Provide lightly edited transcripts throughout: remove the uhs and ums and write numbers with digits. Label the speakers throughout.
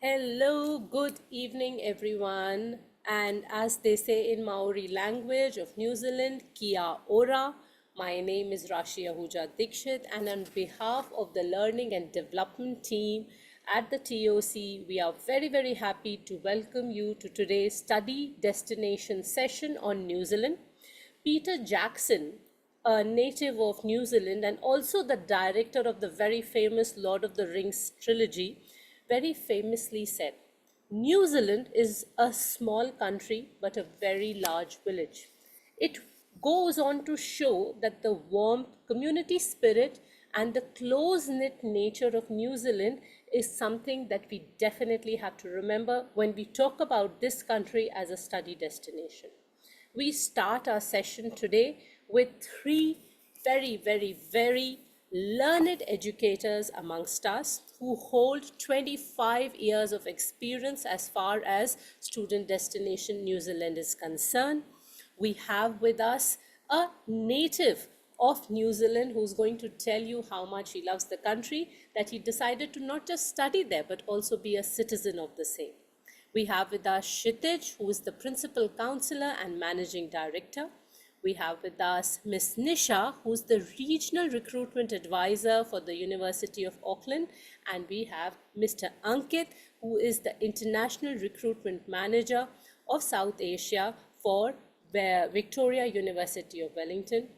Speaker 1: Hello, good evening, everyone. And as they say in Maori language of New Zealand, Kia ora. My name is Rashi Ahuja Dikshit, and on behalf of the Learning and Development team at the TOC, we are very, very happy to welcome you to today's study destination session on New Zealand. Peter Jackson, a native of New Zealand and also the director of the very famous Lord of the Rings trilogy, very famously said, New Zealand is a small country but a very large village. It goes on to show that the warmth, community spirit, and the close knit nature of New Zealand is something that we definitely have to remember when we talk about this country as a study destination. We start our session today with three very, very, very learned educators amongst us who hold 25 years of experience as far as student destination New Zealand is concerned. We have with us a native of New Zealand who's going to tell you how much he loves the country, that he decided to not just study there but also be a citizen of the same. We have with us Kshitij, who is the Principal Counselor and Managing Director. We have with us Ms. Nisha, who's the Regional Recruitment Advisor for the University of Auckland. And we have Mr. Ankit, who is the International Recruitment Manager of South Asia for Victoria University of Wellington.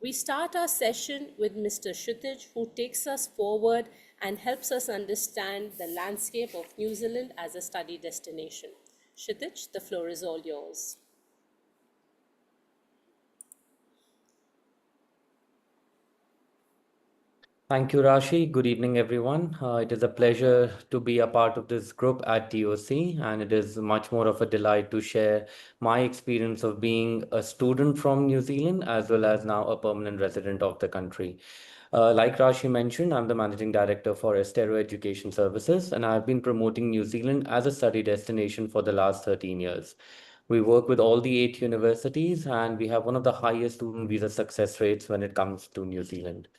Speaker 1: We start our session with Mr. Kshitij, who takes us forward and helps us understand the landscape of New Zealand as a study destination. Kshitij, the floor is all yours.
Speaker 2: Thank you, Rashi. Good evening, everyone. It is a pleasure to be a part of this group at TOC, and it is much more of a delight to share my experience of being a student from New Zealand as well as now a permanent resident of the country. Like Rashi mentioned, I'm the managing director for Estero Education Services, and I've been promoting New Zealand as a study destination for the last 13 years. We work with all the 8 universities, and we have one of the highest student visa success rates when it comes to New Zealand.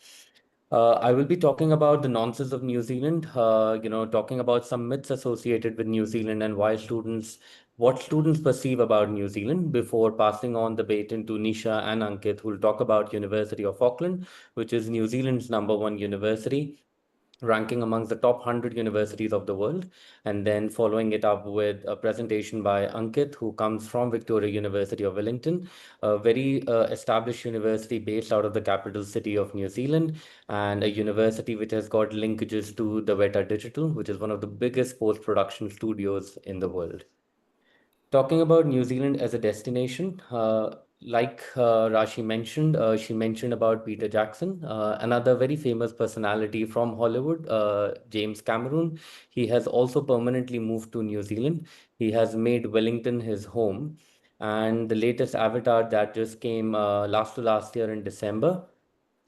Speaker 2: I will be talking about the nonsense of New Zealand, talking about some myths associated with New Zealand and what students perceive about New Zealand before passing on the baton to Nisha and Ankit, who will talk about University of Auckland, which is New Zealand's #1 university, ranking amongst the top 100 universities of the world, and then following it up with a presentation by Ankit, who comes from Victoria University of Wellington, a very established university based out of the capital city of New Zealand, and a university which has got linkages to the Weta Digital, which is one of the biggest post-production studios in the world. Talking about New Zealand as a destination, like Rashi mentioned, she mentioned about Peter Jackson, another very famous personality from Hollywood, James Cameron. He has also permanently moved to New Zealand. He has made Wellington his home. And the latest Avatar that just came last year in December.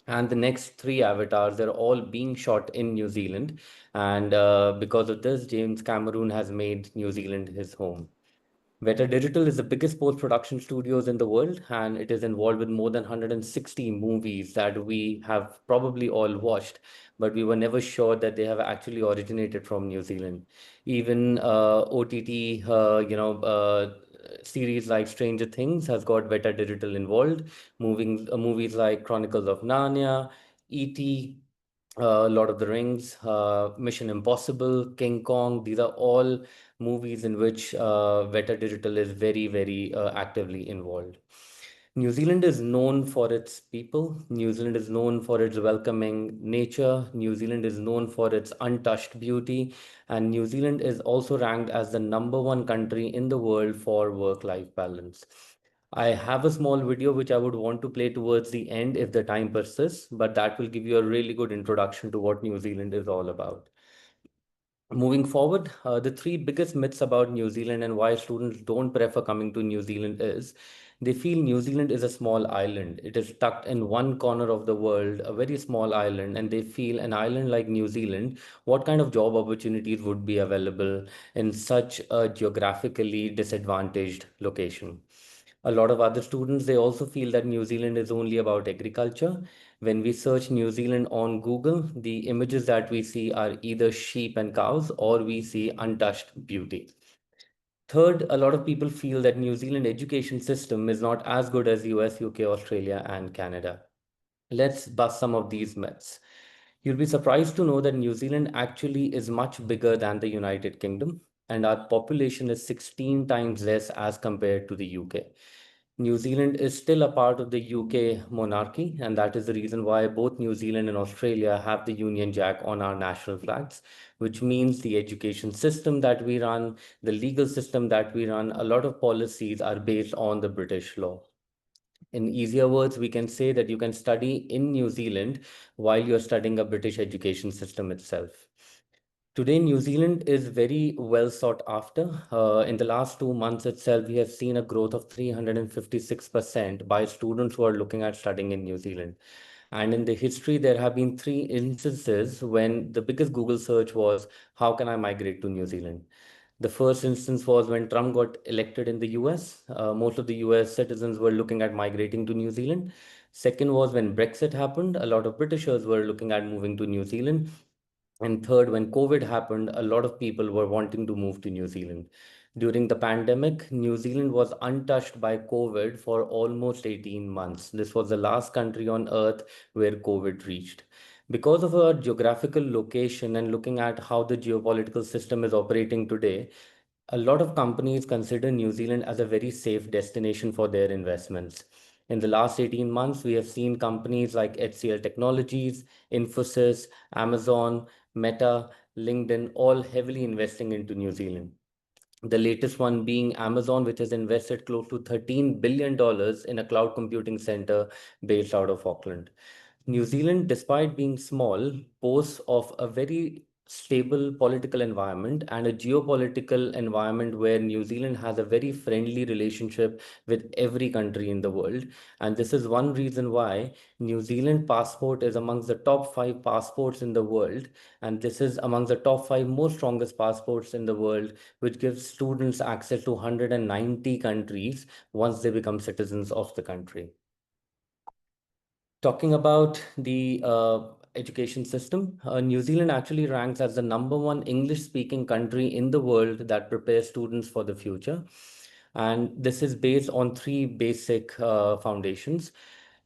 Speaker 2: And the next three avatars, they're all being shot in New Zealand. And because of this, James Cameron has made New Zealand his home. Veta Digital is the biggest post-production studios in the world, and it is involved with more than 160 movies that we have probably all watched, but we were never sure that they have actually originated from New Zealand. Even OTT, series like Stranger Things has got Veta Digital involved. Movies like Chronicles of Narnia, E.T., Lord of the Rings, Mission Impossible, King Kong. These are all movies in which Veta Digital is very, very actively involved. New Zealand is known for its people. New Zealand is known for its welcoming nature. New Zealand is known for its untouched beauty. And New Zealand is also ranked as the #1 country in the world for work-life balance. I have a small video which I would want to play towards the end if the time persists, but that will give you a really good introduction to what New Zealand is all about. Moving forward, the three biggest myths about New Zealand and why students don't prefer coming to New Zealand is they feel New Zealand is a small island. It is tucked in one corner of the world, a very small island, and they feel an island like New Zealand, what kind of job opportunities would be available in such a geographically disadvantaged location? A lot of other students, they also feel that New Zealand is only about agriculture, When we search New Zealand on Google, the images that we see are either sheep and cows or we see untouched beauty. Third, a lot of people feel that New Zealand education system is not as good as US, UK, Australia, and Canada. Let's bust some of these myths. You'll be surprised to know that New Zealand actually is much bigger than the United Kingdom, and our population is 16 times less as compared to the UK. New Zealand is still a part of the UK monarchy, and that is the reason why both New Zealand and Australia have the Union Jack on our national flags, which means the education system that we run, the legal system that we run, a lot of policies are based on the British law. In easier words, we can say that you can study in New Zealand while you're studying a British education system itself. Today, New Zealand is very well sought after. In the last 2 months itself, we have seen a growth of 356% by students who are looking at studying in New Zealand. And in the history, there have been three instances when the biggest Google search was, how can I migrate to New Zealand? The first instance was when Trump got elected in the US. Most of the US citizens were looking at migrating to New Zealand. Second was when Brexit happened. A lot of Britishers were looking at moving to New Zealand. And third, when COVID happened, a lot of people were wanting to move to New Zealand. During the pandemic, New Zealand was untouched by COVID for almost 18 months. This was the last country on earth where COVID reached. Because of our geographical location and looking at how the geopolitical system is operating today, a lot of companies consider New Zealand as a very safe destination for their investments. In the last 18 months, we have seen companies like HCL Technologies, Infosys, Amazon, Meta, LinkedIn, all heavily investing into New Zealand. The latest one being Amazon, which has invested close to $13 billion in a cloud computing center based out of Auckland. New Zealand, despite being small, boasts of a very stable political environment and a geopolitical environment where New Zealand has a very friendly relationship with every country in the world. And this is one reason why New Zealand passport is amongst the top 5 passports in the world. And this is amongst the top 5 most strongest passports in the world, which gives students access to 190 countries once they become citizens of the country. Talking about the education system, New Zealand actually ranks as the number one English speaking country in the world that prepares students for the future. And this is based on three basic foundations.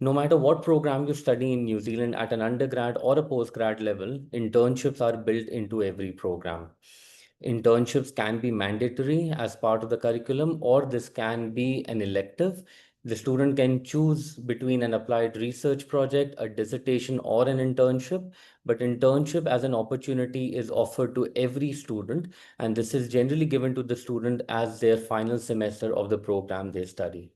Speaker 2: No matter what program you study in New Zealand at an undergrad or a postgrad level, internships are built into every program. Internships can be mandatory as part of the curriculum, or this can be an elective. The student can choose between an applied research project, a dissertation, or an internship. But internship as an opportunity is offered to every student, and this is generally given to the student as their final semester of the program they study.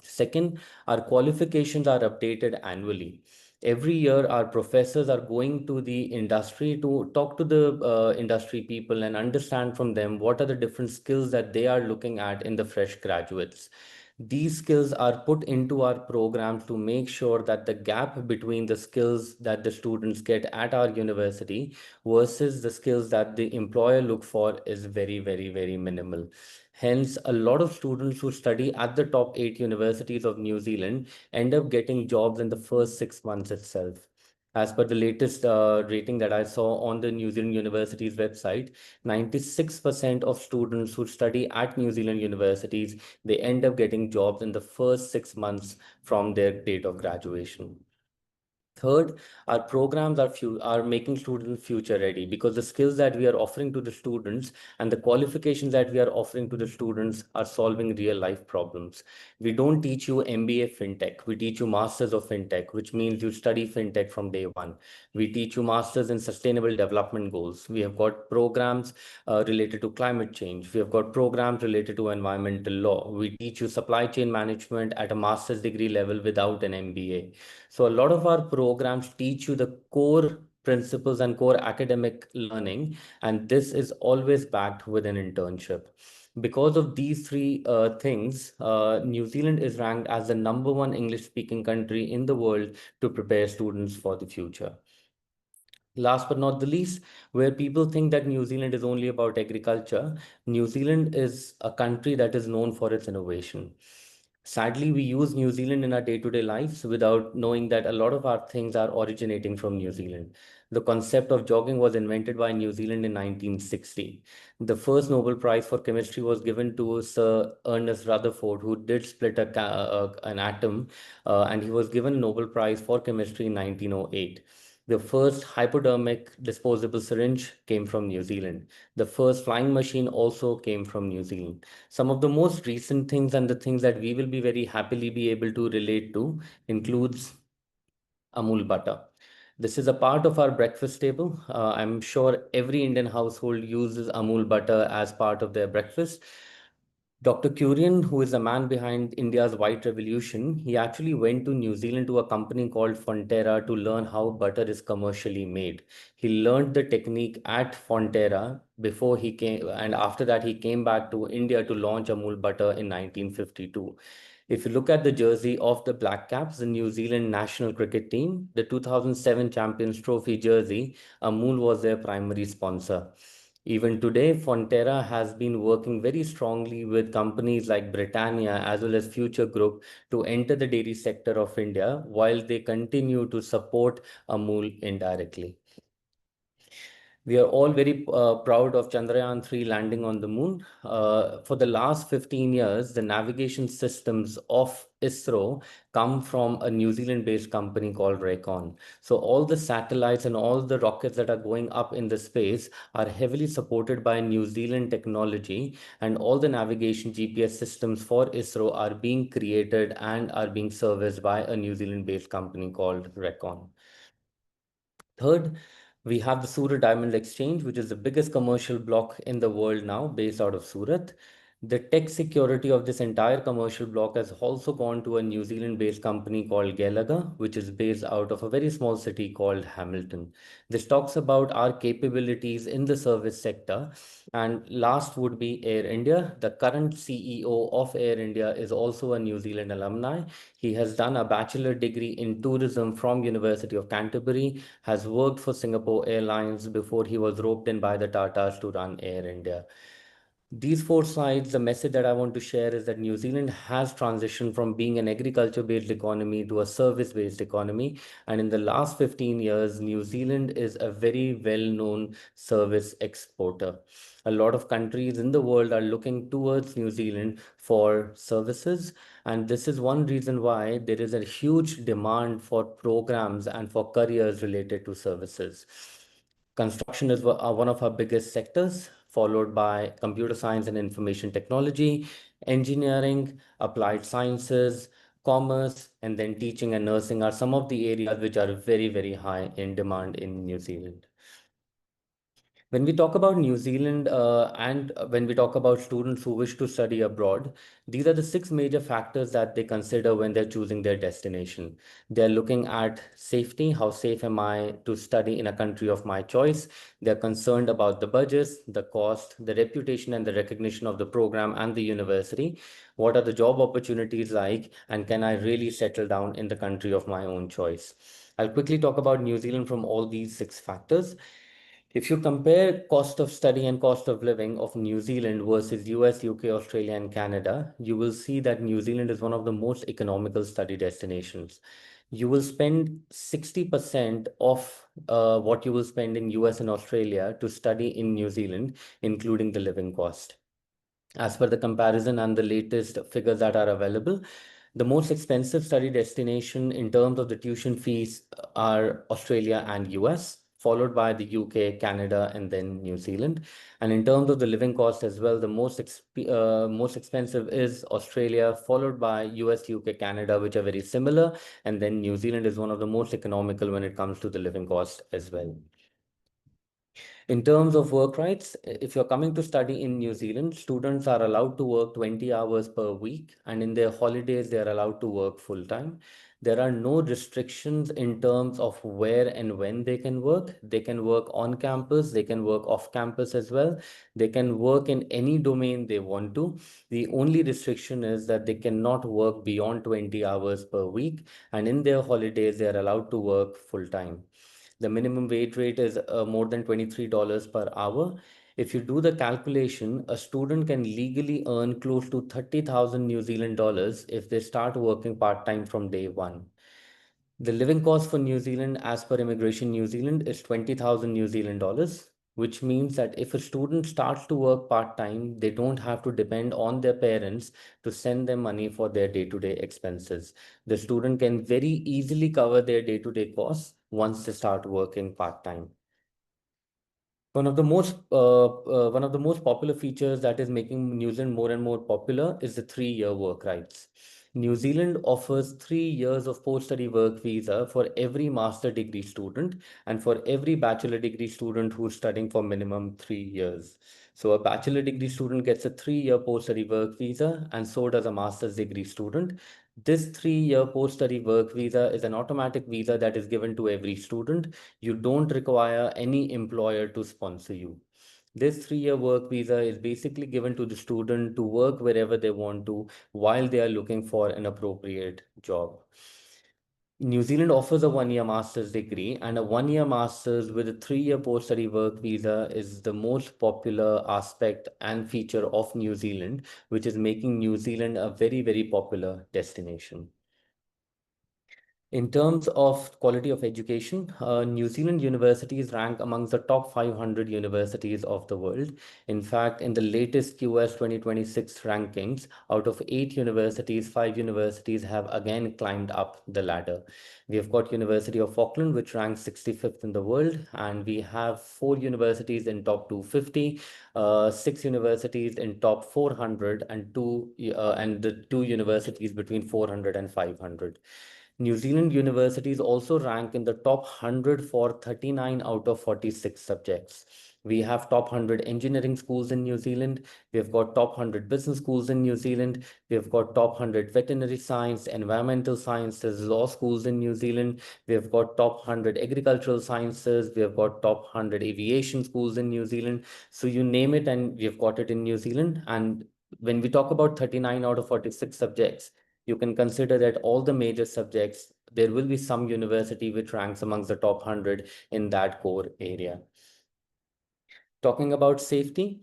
Speaker 2: Second, our qualifications are updated annually. Every year, our professors are going to the industry to talk to the industry people and understand from them what are the different skills that they are looking at in the fresh graduates. These skills are put into our programs to make sure that the gap between the skills that the students get at our university versus the skills that the employer look for is very, very, very minimal. Hence, a lot of students who study at the top 8 universities of New Zealand end up getting jobs in the first 6 months itself. As per the latest rating that I saw on the New Zealand University's website, 96% of students who study at New Zealand universities, they end up getting jobs in the first 6 months from their date of graduation. Third, our programs are making students future ready because the skills that we are offering to the students and the qualifications that we are offering to the students are solving real life problems. We don't teach you MBA FinTech. We teach you Masters of FinTech, which means you study FinTech from day one. We teach you Masters in Sustainable Development Goals. We have got programs related to climate change. We have got programs related to environmental law. We teach you supply chain management at a master's degree level without an MBA. So a lot of our programs teach you the core principles and core academic learning, and this is always backed with an internship. Because of these three things, New Zealand is ranked as the number one English speaking country in the world to prepare students for the future. Last but not the least, where people think that New Zealand is only about agriculture, New Zealand is a country that is known for its innovation. Sadly, we use New Zealand in our day-to-day lives without knowing that a lot of our things are originating from New Zealand. The concept of jogging was invented by New Zealand in 1960. The first Nobel Prize for chemistry was given to Sir Ernest Rutherford, who did split an atom, and he was given a Nobel Prize for chemistry in 1908. The first hypodermic disposable syringe came from New Zealand. The first flying machine also came from New Zealand. Some of the most recent things and the things that we will be very happily be able to relate to includes Amul butter. This is a part of our breakfast table. I'm sure every Indian household uses Amul butter as part of their breakfast. Dr. Kurian, who is the man behind India's White Revolution, he actually went to New Zealand to a company called Fonterra to learn how butter is commercially made. He learned the technique at Fonterra before he came, and after that, he came back to India to launch Amul butter in 1952. If you look at the jersey of the Black Caps, the New Zealand national cricket team, the 2007 Champions Trophy jersey, Amul was their primary sponsor. Even today, Fonterra has been working very strongly with companies like Britannia as well as Future Group to enter the dairy sector of India while they continue to support Amul indirectly. We are all very proud of Chandrayaan 3 landing on the moon. For the last 15 years, the navigation systems of ISRO come from a New Zealand-based company called Raycon. So all the satellites and all the rockets that are going up in the space are heavily supported by New Zealand technology, and all the navigation GPS systems for ISRO are being created and are being serviced by a New Zealand-based company called Raycon. Third, we have the Surat Diamond Exchange, which is the biggest commercial block in the world now, based out of Surat. The tech security of this entire commercial block has also gone to a New Zealand-based company called Gallagher, which is based out of a very small city called Hamilton. This talks about our capabilities in the service sector. And last would be Air India. The current CEO of Air India is also a New Zealand alumni. He has done a bachelor degree in tourism from University of Canterbury, has worked for Singapore Airlines before he was roped in by the Tatas to run Air India. These four slides, the message that I want to share is that New Zealand has transitioned from being an agriculture-based economy to a service-based economy. And in the last 15 years, New Zealand is a very well-known service exporter. A lot of countries in the world are looking towards New Zealand for services. And this is one reason why there is a huge demand for programs and for careers related to services. Construction is one of our biggest sectors, followed by computer science and information technology, engineering, applied sciences, commerce, and then teaching and nursing are some of the areas which are very, very high in demand in New Zealand. When we talk about New Zealand and when we talk about students who wish to study abroad, these are the six major factors that they consider when they're choosing their destination. They're looking at safety. How safe am I to study in a country of my choice? They're concerned about the budgets, the cost, the reputation, and the recognition of the program and the university. What are the job opportunities like? And can I really settle down in the country of my own choice? I'll quickly talk about New Zealand from all these six factors. If you compare cost of study and cost of living of New Zealand versus US, UK, Australia, and Canada, you will see that New Zealand is one of the most economical study destinations. You will spend 60% of what you will spend in US and Australia to study in New Zealand, including the living cost. As per the comparison and the latest figures that are available, the most expensive study destination in terms of the tuition fees are Australia and US, followed by the UK, Canada, and then New Zealand. And in terms of the living cost as well, the most expensive is Australia, followed by US, UK, Canada, which are very similar. And then New Zealand is one of the most economical when it comes to the living cost as well. In terms of work rights, if you're coming to study in New Zealand, students are allowed to work 20 hours per week, and in their holidays, they're allowed to work full time. There are no restrictions in terms of where and when they can work. They can work on campus, they can work off campus as well. They can work in any domain they want to. The only restriction is that they cannot work beyond 20 hours per week, and in their holidays, they're allowed to work full time. The minimum wage rate is more than $23 per hour. If you do the calculation, a student can legally earn close to 30,000 New Zealand dollars if they start working part-time from day one. The living cost for New Zealand, as per Immigration New Zealand, is 20,000 New Zealand dollars, which means that if a student starts to work part-time, they don't have to depend on their parents to send them money for their day-to-day expenses. The student can very easily cover their day-to-day costs once they start working part-time. One of the most popular features that is making New Zealand more and more popular is the 3-year work rights. New Zealand offers 3 years of post-study work visa for every master degree student and for every bachelor degree student who's studying for minimum 3 years. So a bachelor degree student gets a 3-year post-study work visa, and so does a master's degree student. This 3-year post-study work visa is an automatic visa that is given to every student. You don't require any employer to sponsor you. This 3-year work visa is basically given to the student to work wherever they want to while they are looking for an appropriate job. New Zealand offers a 1-year master's degree, and a 1-year master's with a 3-year post-study work visa is the most popular aspect and feature of New Zealand, which is making New Zealand a very, very popular destination. In terms of quality of education, New Zealand universities rank amongst the top 500 universities of the world. In fact, in the latest QS 2026 rankings, out of 8 universities, 5 universities have again climbed up the ladder. We have got University of Auckland, which ranks 65th in the world, and we have 4 universities in top 250, 6 universities in top 400, and the 2 universities between 400 and 500. New Zealand universities also rank in the top 100 for 39 out of 46 subjects. We have top 100 engineering schools in New Zealand. We have got top 100 business schools in New Zealand. We have got top 100 veterinary science, environmental sciences, law schools in New Zealand. We have got top 100 agricultural sciences. We have got top 100 aviation schools in New Zealand. So you name it, and we have got it in New Zealand. And when we talk about 39 out of 46 subjects, you can consider that all the major subjects, there will be some university which ranks amongst the top 100 in that core area. Talking about safety,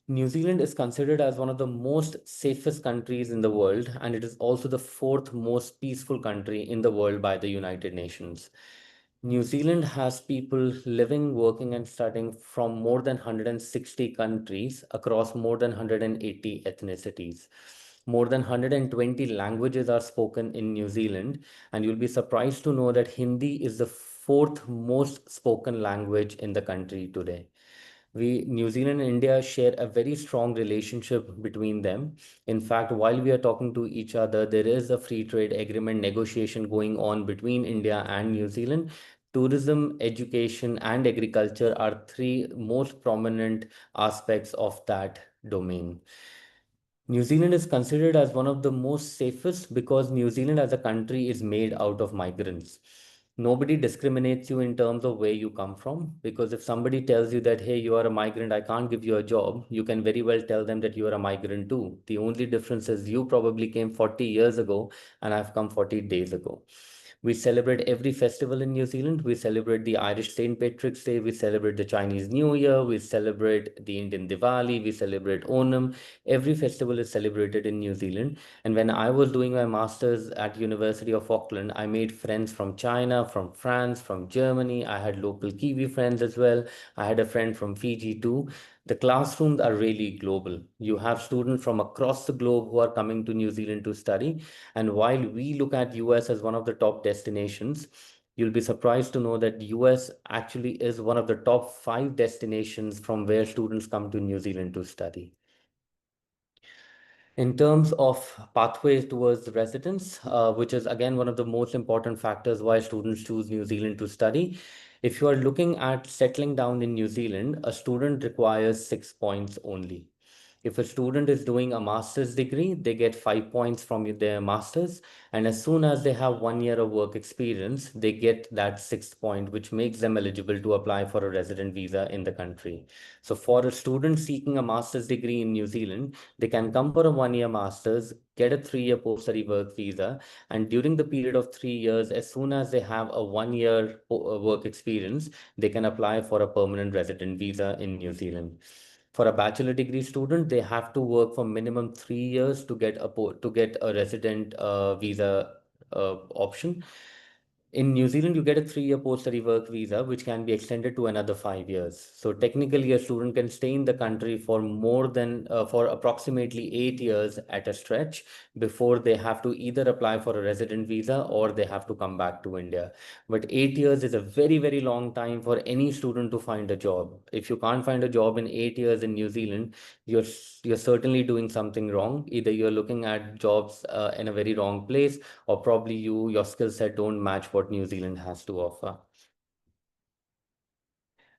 Speaker 2: New Zealand is considered as one of the most safest countries in the world, and it is also the fourth most peaceful country in the world by the United Nations. New Zealand has people living, working, and studying from more than 160 countries across more than 180 ethnicities. More than 120 languages are spoken in New Zealand, and you'll be surprised to know that Hindi is the fourth most spoken language in the country today. New Zealand and India share a very strong relationship between them. In fact, while we are talking to each other, there is a free trade agreement negotiation going on between India and New Zealand. Tourism, education, and agriculture are three most prominent aspects of that domain. New Zealand is considered as one of the most safest because New Zealand as a country is made out of migrants. Nobody discriminates you in terms of where you come from, because if somebody tells you that, hey, you are a migrant, I can't give you a job, you can very well tell them that you are a migrant too. The only difference is you probably came 40 years ago and I've come 40 days ago. We celebrate every festival in New Zealand. We celebrate the Irish St. Patrick's Day. We celebrate the Chinese New Year. We celebrate the Indian Diwali. We celebrate Onam. Every festival is celebrated in New Zealand. And when I was doing my master's at University of Auckland, I made friends from China, from France, from Germany. I had local Kiwi friends as well. I had a friend from Fiji too. The classrooms are really global. You have students from across the globe who are coming to New Zealand to study. And while we look at US as one of the top destinations, you'll be surprised to know that US actually is one of the top 5 destinations from where students come to New Zealand to study. In terms of pathways towards residence, which is again one of the most important factors why students choose New Zealand to study. If you are looking at settling down in New Zealand, a student requires 6 points only. If a student is doing a master's degree, they get 5 points from their master's. And as soon as they have 1 year of work experience, they get that sixth point, which makes them eligible to apply for a resident visa in the country. So for a student seeking a master's degree in New Zealand, they can come for a 1 year master's, get a 3 year post study work visa, and during the period of 3 years, as soon as they have a 1 year work experience, they can apply for a permanent resident visa in New Zealand. For a bachelor degree student, they have to work for minimum 3 years to get a resident visa option. In New Zealand, you get a 3 year post study work visa, which can be extended to another 5 years. So technically, a student can stay in the country for for approximately 8 years at a stretch before they have to either apply for a resident visa or they have to come back to India. But 8 years is a very, very long time for any student to find a job. If you can't find a job in 8 years in New Zealand, you're certainly doing something wrong. Either you're looking at jobs in a very wrong place, or probably your skill set don't match what New Zealand has to offer.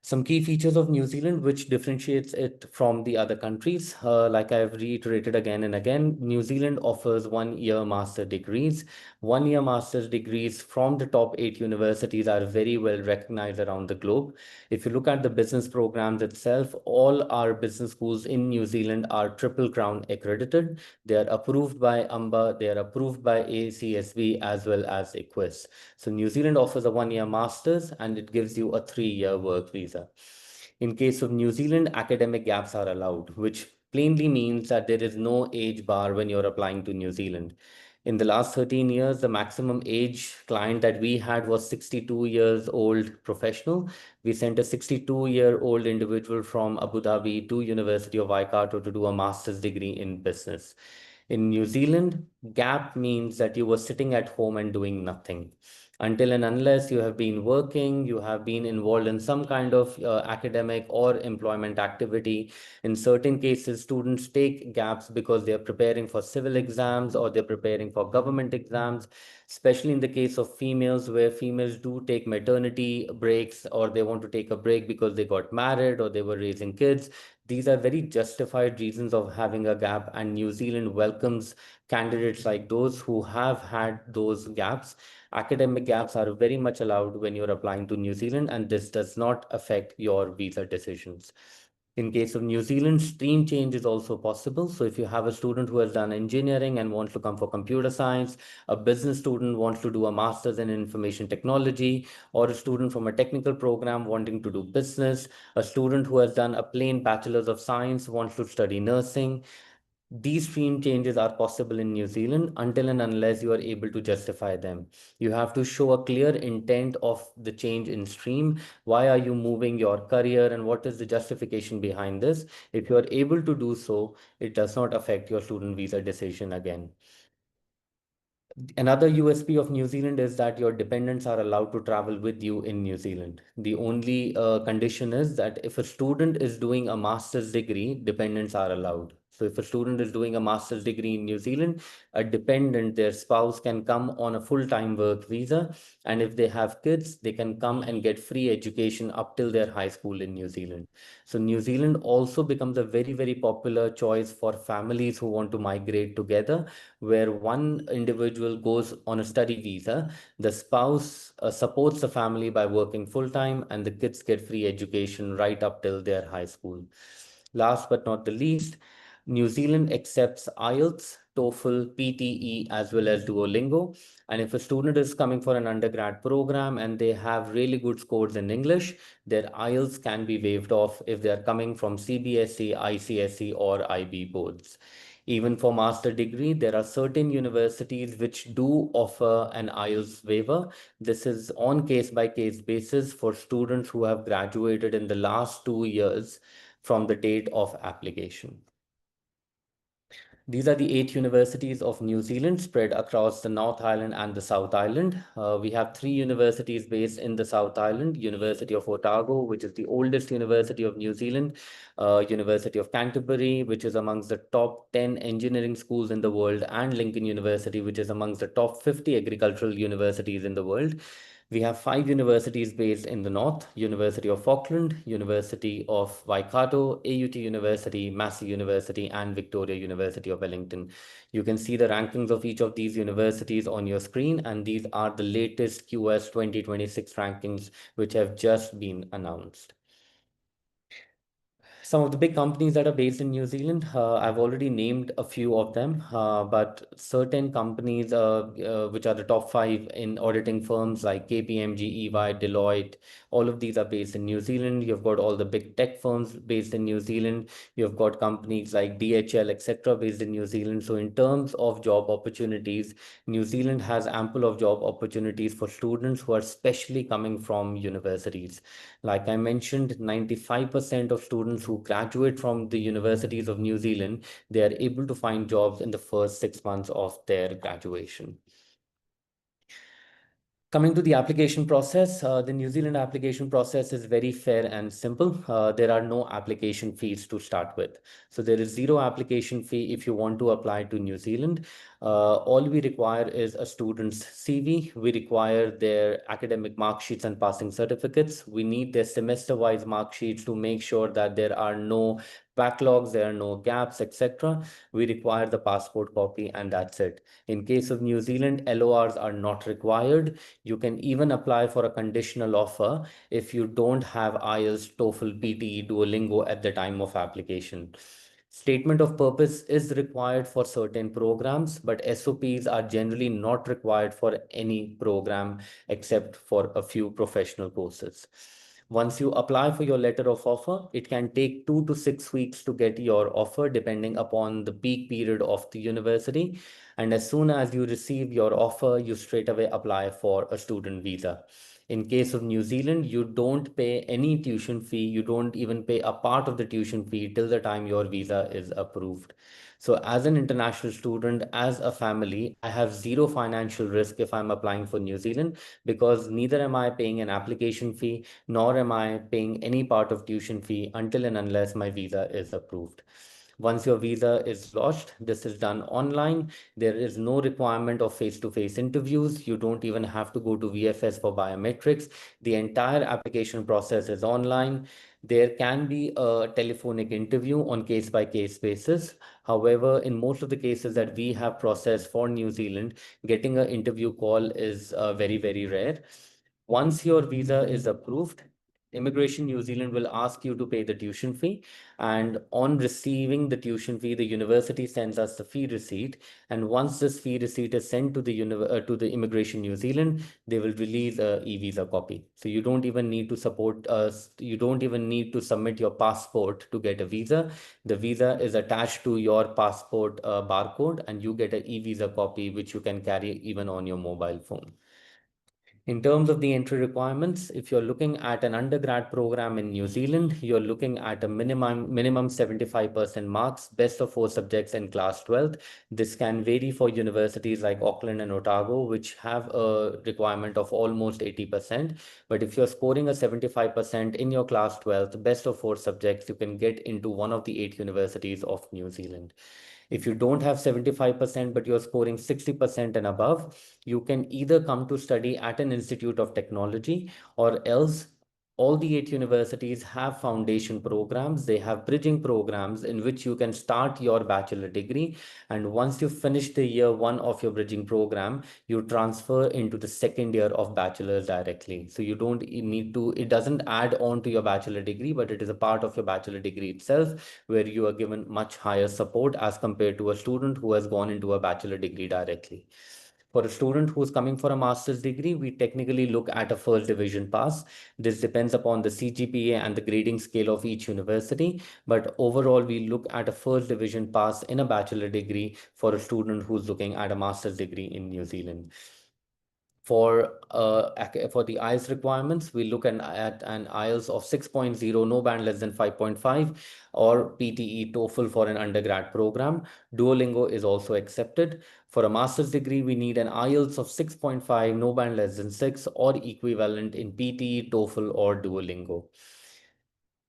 Speaker 2: Some key features of New Zealand which differentiates it from the other countries. Like I've reiterated again and again, New Zealand offers 1 year master degrees. 1 year master's degrees from the top 8 universities are very well recognized around the globe. If you look at the business programs itself, all our business schools in New Zealand are Triple Crown accredited. They are approved by UMBA, they are approved by ACSB as well as EQUIS. So New Zealand offers a 1 year master's and it gives you a 3 year work visa. In case of New Zealand, academic gaps are allowed, which plainly means that there is no age bar when you're applying to New Zealand. In the last 13 years, the maximum age client that we had was 62 years old professional. We sent a 62-year-old individual from Abu Dhabi to University of Waikato to do a master's degree in business. In New Zealand, gap means that you were sitting at home and doing nothing. Until and unless you have been working, you have been involved in some kind of academic or employment activity. In certain cases, students take gaps because they are preparing for civil exams or they're preparing for government exams, especially in the case of females, where females do take maternity breaks or they want to take a break because they got married or they were raising kids. These are very justified reasons of having a gap, and New Zealand welcomes candidates like those who have had those gaps. Academic gaps are very much allowed when you're applying to New Zealand, and this does not affect your visa decisions. In case of New Zealand, stream change is also possible. So if you have a student who has done engineering and wants to come for computer science, a business student wants to do a master's in information technology, or a student from a technical program wanting to do business, a student who has done a plain bachelor's of science wants to study nursing, these stream changes are possible in New Zealand until and unless you are able to justify them. You have to show a clear intent of the change in stream. Why are you moving your career and what is the justification behind this? If you are able to do so, it does not affect your student visa decision again. Another USP of New Zealand is that your dependents are allowed to travel with you in New Zealand. The only condition is that if a student is doing a master's degree, dependents are allowed. So if a student is doing a master's degree in New Zealand, a dependent, their spouse, can come on a full-time work visa. And if they have kids, they can come and get free education up till their high school in New Zealand. So New Zealand also becomes a very, very popular choice for families who want to migrate together, where one individual goes on a study visa, the spouse supports the family by working full time, and the kids get free education right up till their high school. Last but not the least, New Zealand accepts IELTS, TOEFL, PTE, as well as Duolingo. And if a student is coming for an undergrad program and they have really good scores in English, their IELTS can be waived off if they are coming from CBSE, ICSE, or IB boards. Even for master degree, there are certain universities which do offer an IELTS waiver. This is on case by case basis for students who have graduated in the last 2 years from the date of application. These are the 8 universities of New Zealand spread across the North Island and the South Island. We have 3 universities based in the South Island: University of Otago, which is the oldest university of New Zealand, University of Canterbury, which is amongst the top 10 engineering schools in the world, and Lincoln University, which is amongst the top 50 agricultural universities in the world. We have 5 universities based in the north: University of Auckland, University of Waikato, AUT University, Massey University, and Victoria University of Wellington. You can see the rankings of each of these universities on your screen, and these are the latest QS 2026 rankings which have just been announced. Some of the big companies that are based in New Zealand, I've already named a few of them, but certain companies, which are the top 5 in auditing firms like KPMG, EY, Deloitte, all of these are based in New Zealand. You've got all the big tech firms based in New Zealand. You've got companies like DHL, etc., based in New Zealand. So in terms of job opportunities, New Zealand has ample of job opportunities for students who are specially coming from universities. Like I mentioned, 95% of students who graduate from the universities of New Zealand, they are able to find jobs in the first 6 months of their graduation. Coming to the application process, the New Zealand application process is very fair and simple. There are no application fees to start with. So there is zero application fee if you want to apply to New Zealand. All we require is a student's CV. We require their academic mark sheets and passing certificates. We need their semester-wise mark sheets to make sure that there are no backlogs, there are no gaps, etc. We require the passport copy, and that's it. In case of New Zealand, LORs are not required. You can even apply for a conditional offer if you don't have IELTS, TOEFL, PTE, Duolingo at the time of application. Statement of purpose is required for certain programs, but SOPs are generally not required for any program except for a few professional courses. Once you apply for your letter of offer, it can take 2 to 6 weeks to get your offer, depending upon the peak period of the university. And as soon as you receive your offer, you straight away apply for a student visa. In case of New Zealand, you don't pay any tuition fee. You don't even pay a part of the tuition fee till the time your visa is approved. So as an international student, as a family, I have zero financial risk if I'm applying for New Zealand, because neither am I paying an application fee, nor am I paying any part of tuition fee until and unless my visa is approved. Once your visa is lodged, this is done online. There is no requirement of face-to-face interviews. You don't even have to go to VFS for biometrics. The entire application process is online. There can be a telephonic interview on case-by-case basis. However, in most of the cases that we have processed for New Zealand, getting an interview call is very, very rare. Once your visa is approved, Immigration New Zealand will ask you to pay the tuition fee. And on receiving the tuition fee, the university sends us the fee receipt. And once this fee receipt is sent to the Immigration New Zealand, they will release a e-visa copy. So you don't even need to support us. You don't even need to submit your passport to get a visa. The visa is attached to your passport barcode, and you get an e-visa copy, which you can carry even on your mobile phone. In terms of the entry requirements, if you're looking at an undergrad program in New Zealand, you're looking at a minimum 75% marks, best of 4 subjects in class 12th. This can vary for universities like Auckland and Otago, which have a requirement of almost 80%. But if you're scoring a 75% in your class 12th, best of 4 subjects, you can get into one of the 8 universities of New Zealand. If you don't have 75%, but you're scoring 60% and above, you can either come to study at an institute of technology, or else all the 8 universities have foundation programs. They have bridging programs in which you can start your bachelor degree. And once you finish the year one of your bridging program, you transfer into the second year of bachelor's directly. So you don't need to, it doesn't add on to your bachelor degree, but it is a part of your bachelor degree itself, where you are given much higher support as compared to a student who has gone into a bachelor degree directly. For a student who's coming for a master's degree, we technically look at a first division pass. This depends upon the CGPA and the grading scale of each university, but overall, we look at a first division pass in a bachelor degree for a student who's looking at a master's degree in New Zealand. For the IELTS requirements, we look at an IELTS of 6.0, no band less than 5.5, or PTE TOEFL for an undergrad program. Duolingo is also accepted. For a master's degree, we need an IELTS of 6.5, no band less than 6, or equivalent in PTE, TOEFL, or Duolingo.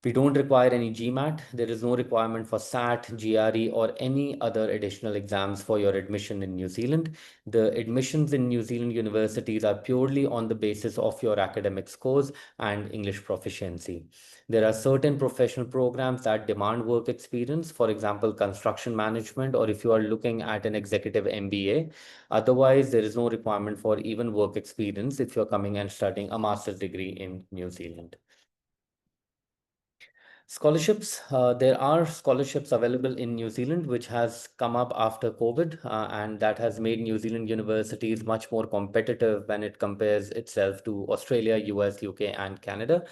Speaker 2: We don't require any GMAT. There is no requirement for SAT, GRE, or any other additional exams for your admission in New Zealand. The admissions in New Zealand universities are purely on the basis of your academic scores and English proficiency. There are certain professional programs that demand work experience, for example, construction management, or if you are looking at an executive MBA. Otherwise, there is no requirement for even work experience if you're coming and studying a master's degree in New Zealand. Scholarships, there are scholarships available in New Zealand, which has come up after COVID, and that has made New Zealand universities much more competitive when it compares itself to Australia, US, UK, and Canada.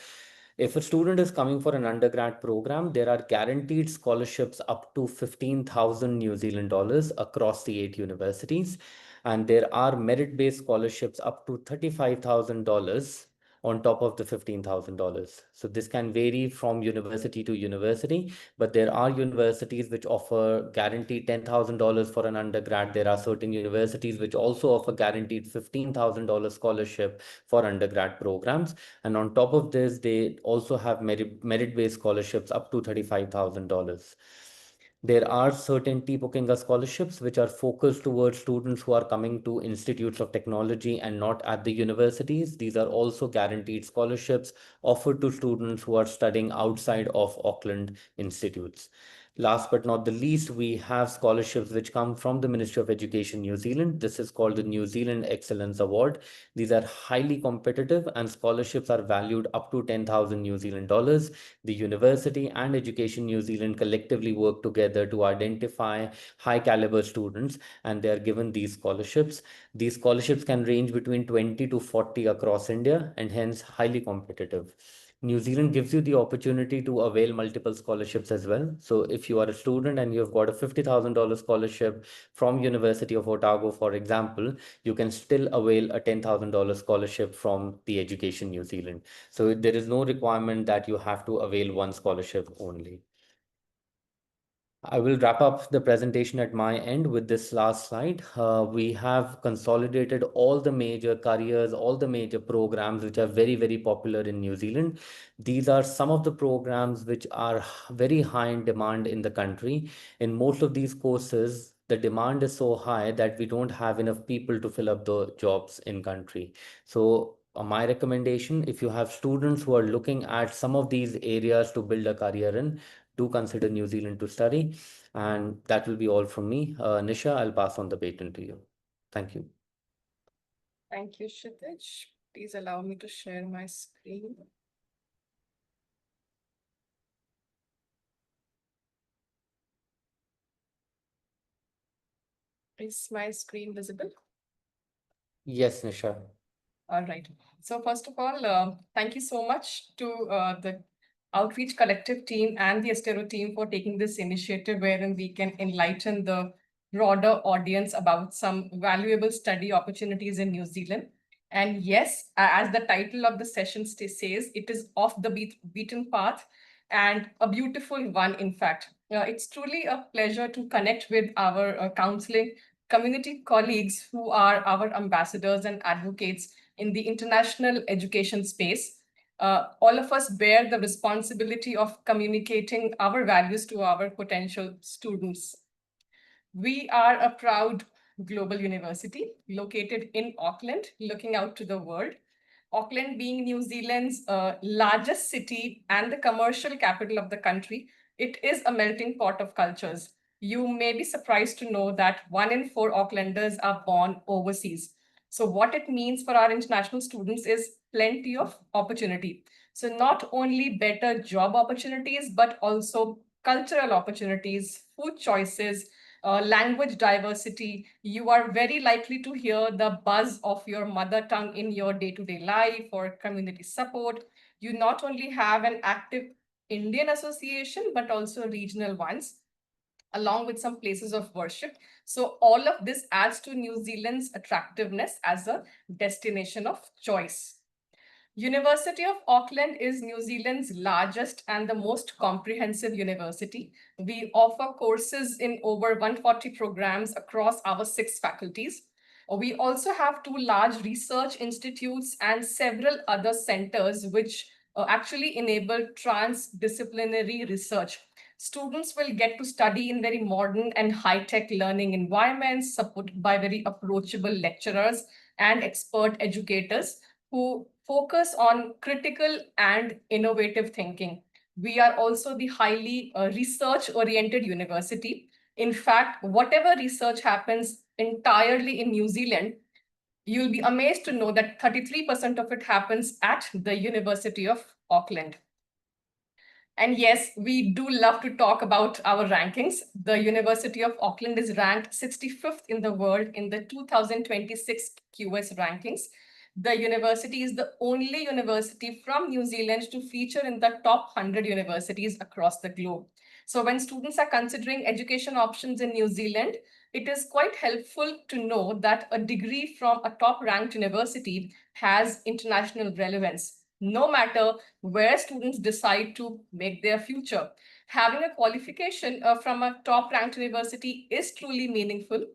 Speaker 2: If a student is coming for an undergrad program, there are guaranteed scholarships up to 15,000 New Zealand dollars across the 8 universities. And there are merit-based scholarships up to $35,000 on top of the $15,000. So this can vary from university to university, but there are universities which offer guaranteed $10,000 for an undergrad. There are certain universities which also offer guaranteed $15,000 scholarship for undergrad programs. And on top of this, they also have merit-based scholarships up to $35,000. There are certain TPOKINGA scholarships which are focused towards students who are coming to institutes of technology and not at the universities. These are also guaranteed scholarships offered to students who are studying outside of Auckland institutes. Last but not the least, we have scholarships which come from the Ministry of Education New Zealand. This is called the New Zealand Excellence Award. These are highly competitive and scholarships are valued up to 10,000 New Zealand dollars. The university and Education New Zealand collectively work together to identify high caliber students and they are given these scholarships. These scholarships can range between 20 to 40 across India and hence highly competitive. New Zealand gives you the opportunity to avail multiple scholarships as well. So if you are a student and you've got a $50,000 scholarship from University of Otago, for example, you can still avail a $10,000 scholarship from the Education New Zealand. So there is no requirement that you have to avail one scholarship only. I will wrap up the presentation at my end with this last slide. We have consolidated all the major careers, all the major programs which are very, very popular in New Zealand. These are some of the programs which are very high in demand in the country. In most of these courses, the demand is so high that we don't have enough people to fill up the jobs in country. So my recommendation, if you have students who are looking at some of these areas to build a career in, do consider New Zealand to study. And that will be all from me. Nisha, I'll pass on the baton to you. Thank you.
Speaker 3: Thank you, Kshitij. Please allow me to share my screen. Is my screen visible?
Speaker 2: Yes, Nisha.
Speaker 3: All right. So first of all, thank you so much to the Outreach Collective team and the Estero team for taking this initiative wherein we can enlighten the broader audience about some valuable study opportunities in New Zealand. And yes, as the title of the session says, it is off the beaten path and a beautiful one, in fact. It's truly a pleasure to connect with our counseling community colleagues who are our ambassadors and advocates in the international education space. All of us bear the responsibility of communicating our values to our potential students. We are a proud global university located in Auckland, looking out to the world. Auckland being New Zealand's largest city and the commercial capital of the country, it is a melting pot of cultures. You may be surprised to know that 1 in 4 Aucklanders are born overseas. So what it means for our international students is plenty of opportunity. So not only better job opportunities, but also cultural opportunities, food choices, language diversity. You are very likely to hear the buzz of your mother tongue in your day-to-day life or community support. You not only have an active Indian association, but also regional ones, along with some places of worship. So all of this adds to New Zealand's attractiveness as a destination of choice. University of Auckland is New Zealand's largest and the most comprehensive university. We offer courses in over 140 programs across our 6 faculties. We also have 2 large research institutes and several other centers which actually enable transdisciplinary research. Students will get to study in very modern and high-tech learning environments supported by very approachable lecturers and expert educators who focus on critical and innovative thinking. We are also the highly research-oriented university. In fact, whatever research happens entirely in New Zealand, you'll be amazed to know that 33% of it happens at the University of Auckland. And yes, we do love to talk about our rankings. The University of Auckland is ranked 65th in the world in the 2026 QS rankings. The university is the only university from New Zealand to feature in the top 100 universities across the globe. So when students are considering education options in New Zealand, it is quite helpful to know that a degree from a top-ranked university has international relevance, no matter where students decide to make their future. Having a qualification from a top-ranked university is truly meaningful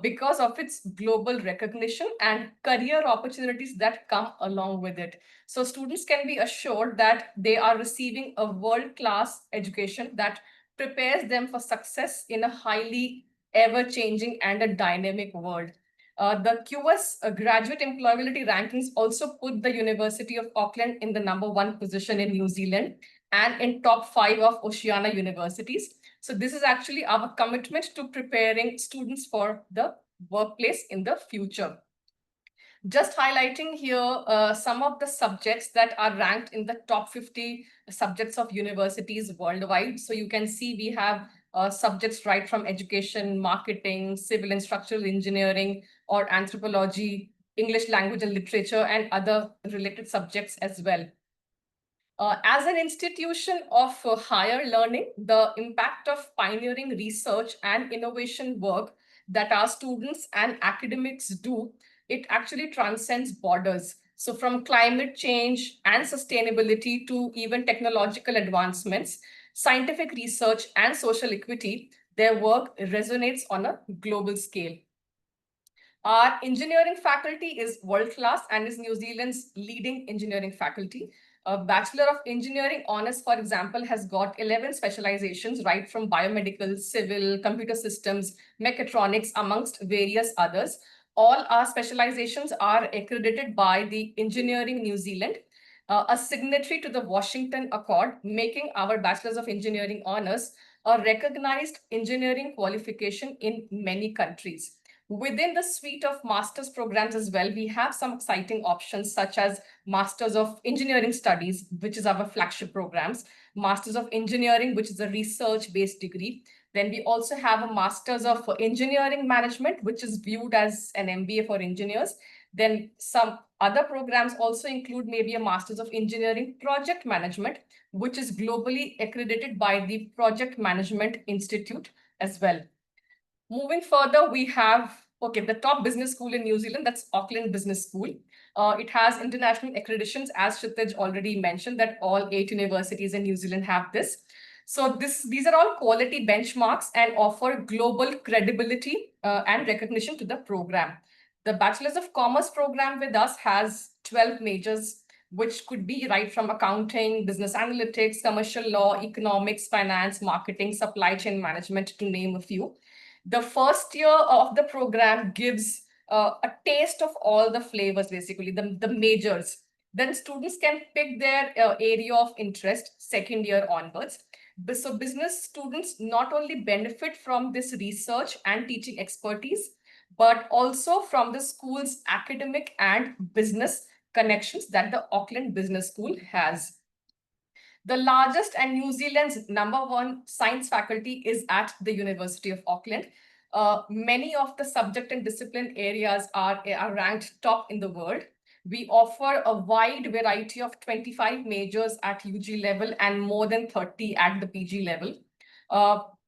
Speaker 3: because of its global recognition and career opportunities that come along with it. So students can be assured that they are receiving a world-class education that prepares them for success in a highly ever-changing and a dynamic world. The QS graduate employability rankings also put the University of Auckland in the #1 position in New Zealand and in top 5 of Oceania universities. So this is actually our commitment to preparing students for the workplace in the future. Just highlighting here some of the subjects that are ranked in the top 50 subjects of universities worldwide. So you can see we have subjects right from education, marketing, civil and structural engineering, or anthropology, English language and literature, and other related subjects as well. As an institution of higher learning, the impact of pioneering research and innovation work that our students and academics do, it actually transcends borders. So from climate change and sustainability to even technological advancements, scientific research and social equity, their work resonates on a global scale. Our engineering faculty is world-class and is New Zealand's leading engineering faculty. A Bachelor of Engineering Honours, for example, has got 11 specializations, right from biomedical, civil, computer systems, mechatronics, amongst various others. All our specializations are accredited by the Engineering New Zealand, a signatory to the Washington Accord, making our Bachelors of Engineering Honours a recognized engineering qualification in many countries. Within the suite of master's programs as well, we have some exciting options such as Masters of Engineering Studies, which is our flagship programs, Masters of Engineering, which is a research-based degree. Then we also have a Masters of Engineering Management, which is viewed as an MBA for engineers. Then some other programs also include maybe a Masters of Engineering Project Management, which is globally accredited by the Project Management Institute as well. Moving further, we have, the top business school in New Zealand, that's Auckland Business School. It has international accreditations, as Kshitij already mentioned, that all 8 universities in New Zealand have this. So these are all quality benchmarks and offer global credibility and recognition to the program. The Bachelors of Commerce program with us has 12 majors, which could be right from accounting, business analytics, commercial law, economics, finance, marketing, supply chain management, to name a few. The first year of the program gives a taste of all the flavors, basically, the majors. Then students can pick their area of interest second year onwards. So business students not only benefit from this research and teaching expertise, but also from the school's academic and business connections that the Auckland Business School has. The largest and New Zealand's #1 science faculty is at the University of Auckland. Many of the subject and discipline areas are ranked top in the world. We offer a wide variety of 25 majors at UG level and more than 30 at the PG level.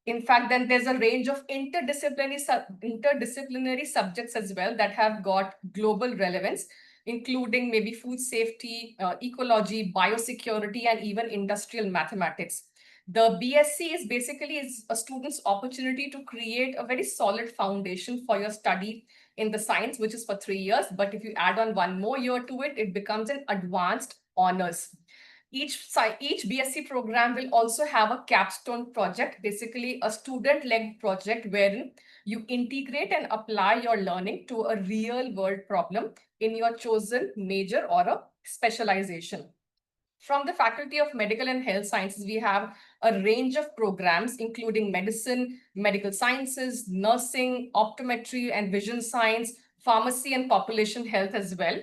Speaker 3: In fact, then there's a range of interdisciplinary subjects as well that have got global relevance, including maybe food safety, ecology, biosecurity, and even industrial mathematics. The BSc is basically a student's opportunity to create a very solid foundation for your study in the science, which is for 3 years. But if you add on one more year to it, it becomes an advanced honors. Each BSc program will also have a capstone project, basically a student-led project wherein you integrate and apply your learning to a real-world problem in your chosen major or a specialization. From the Faculty of Medical and Health Sciences, we have a range of programs, including medicine, medical sciences, nursing, optometry and vision science, pharmacy and population health as well.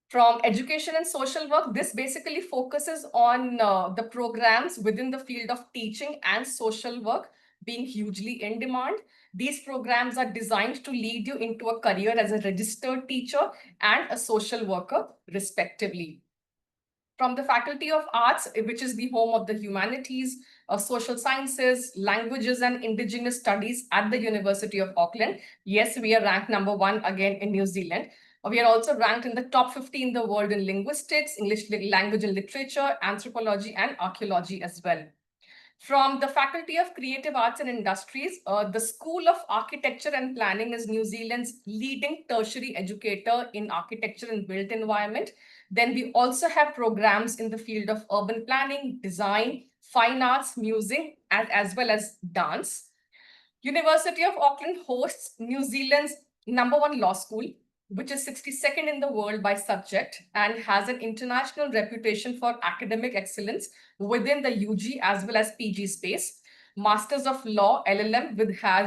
Speaker 3: From education and social work, this basically focuses on the programs within the field of teaching and social work being hugely in demand. These programs are designed to lead you into a career as a registered teacher and a social worker, respectively. From the Faculty of Arts, which is the home of the humanities, social sciences, languages, and indigenous studies at the University of Auckland. Yes, we are ranked #1 again in New Zealand. We are also ranked in the top 50 in the world in linguistics, English language and literature, anthropology, and archaeology as well. From the Faculty of Creative Arts and Industries, the School of Architecture and Planning is New Zealand's leading tertiary educator in architecture and built environment. Then we also have programs in the field of urban planning, design, fine arts, music, as well as dance. University of Auckland hosts New Zealand's #1 law school, which is 62nd in the world by subject and has an international reputation for academic excellence within the UG as well as PG space. Masters of Law, LLM,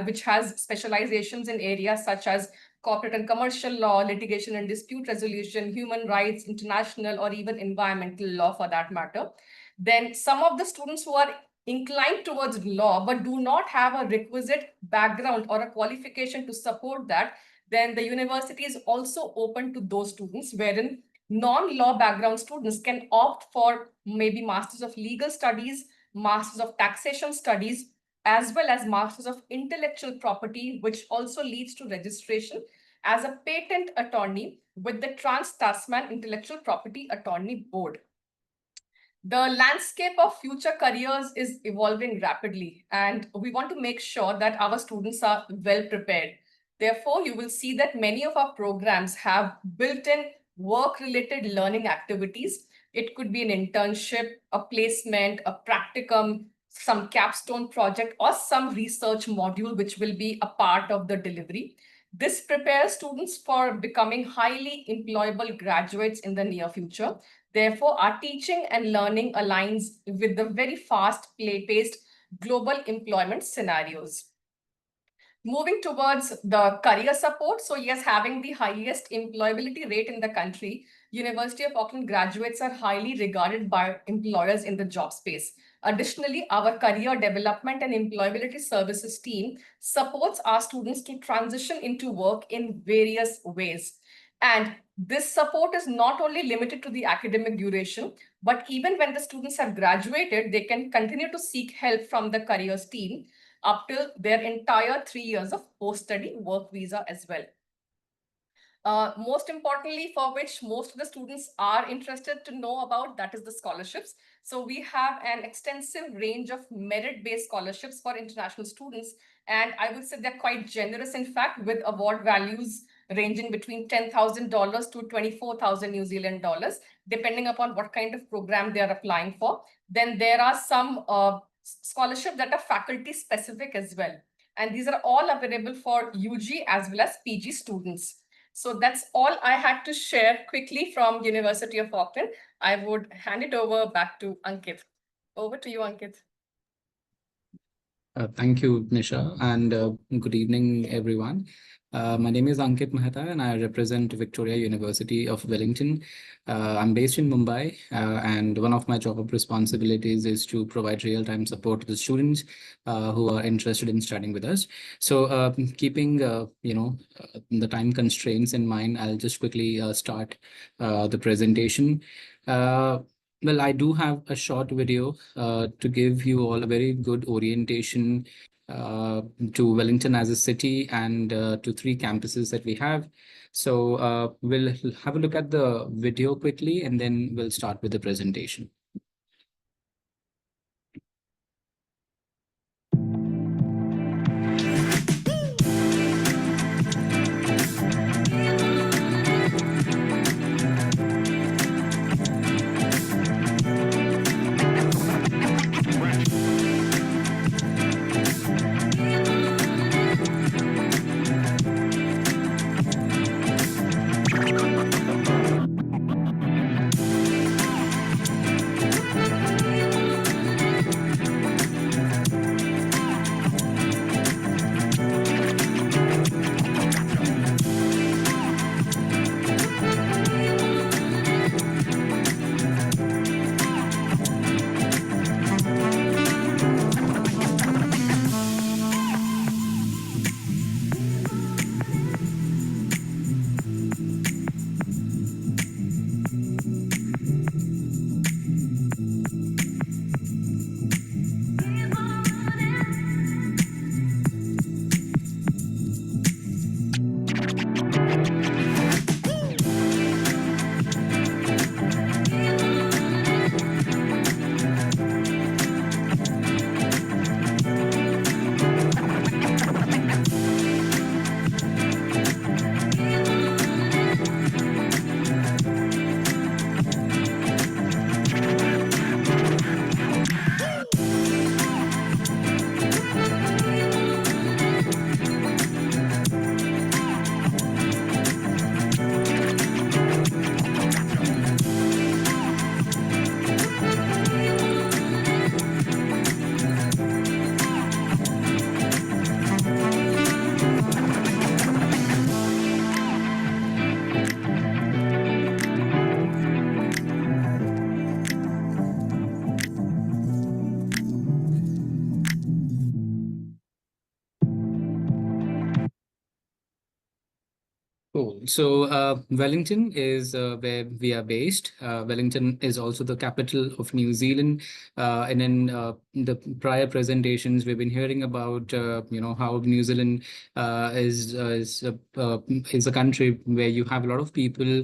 Speaker 3: which has specializations in areas such as corporate and commercial law, litigation and dispute resolution, human rights, international, or even environmental law for that matter. Then some of the students who are inclined towards law but do not have a requisite background or a qualification to support that, then the university is also open to those students, wherein non-law background students can opt for maybe Masters of Legal Studies, Masters of Taxation Studies, as well as Masters of Intellectual Property, which also leads to registration as a patent attorney with the Trans-Tasman Intellectual Property Attorney Board. The landscape of future careers is evolving rapidly, and we want to make sure that our students are well prepared. Therefore, you will see that many of our programs have built-in work-related learning activities. It could be an internship, a placement, a practicum, some capstone project, or some research module, which will be a part of the delivery. This prepares students for becoming highly employable graduates in the near future. Therefore, our teaching and learning aligns with the very fast-paced global employment scenarios. Moving towards the career support. So yes, having the highest employability rate in the country, University of Auckland graduates are highly regarded by employers in the job space. Additionally, our career development and employability services team supports our students to transition into work in various ways. And this support is not only limited to the academic duration, but even when the students have graduated, they can continue to seek help from the careers team up till their entire 3 years of post-study work visa as well. Most importantly, for which most of the students are interested to know about, that is the scholarships. So we have an extensive range of merit-based scholarships for international students. And I would say they're quite generous, in fact, with award values ranging between $10,000 to 24,000 New Zealand dollars, depending upon what kind of program they are applying for. Then there are some scholarships that are faculty specific as well. And these are all available for UG as well as PG students. So that's all I had to share quickly from University of Auckland. I would hand it over back to Ankit. Over to you, Ankit.
Speaker 4: Thank you, Nisha, and good evening, everyone. My name is Ankit Mehta, and I represent Victoria University of Wellington. I'm based in Mumbai, and one of my job responsibilities is to provide real-time support to the students who are interested in studying with us. So, keeping the time constraints in mind, I'll just quickly start the presentation. Well, I do have a short video to give you all a very good orientation to Wellington as a city and to 3 campuses that we have. So we'll have a look at the video quickly, and then we'll start with the presentation. Cool. So Wellington is where we are based. Wellington is also the capital of New Zealand. And in the prior presentations, we've been hearing about how New Zealand is a country where you have a lot of people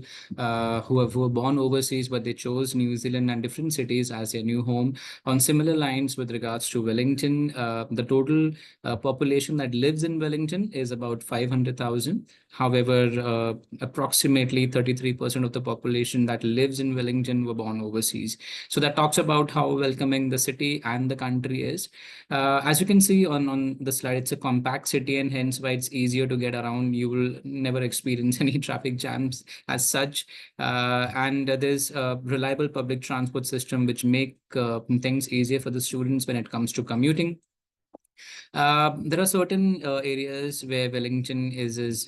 Speaker 4: who were born overseas, but they chose New Zealand and different cities as their new home. On similar lines, with regards to Wellington, the total population that lives in Wellington is about 500,000. However, approximately 33% of the population that lives in Wellington were born overseas. So that talks about how welcoming the city and the country is. As you can see on the slide, it's a compact city, and hence why it's easier to get around. You will never experience any traffic jams as such. And there's a reliable public transport system, which make things easier for the students when it comes to commuting. There are certain areas where Wellington is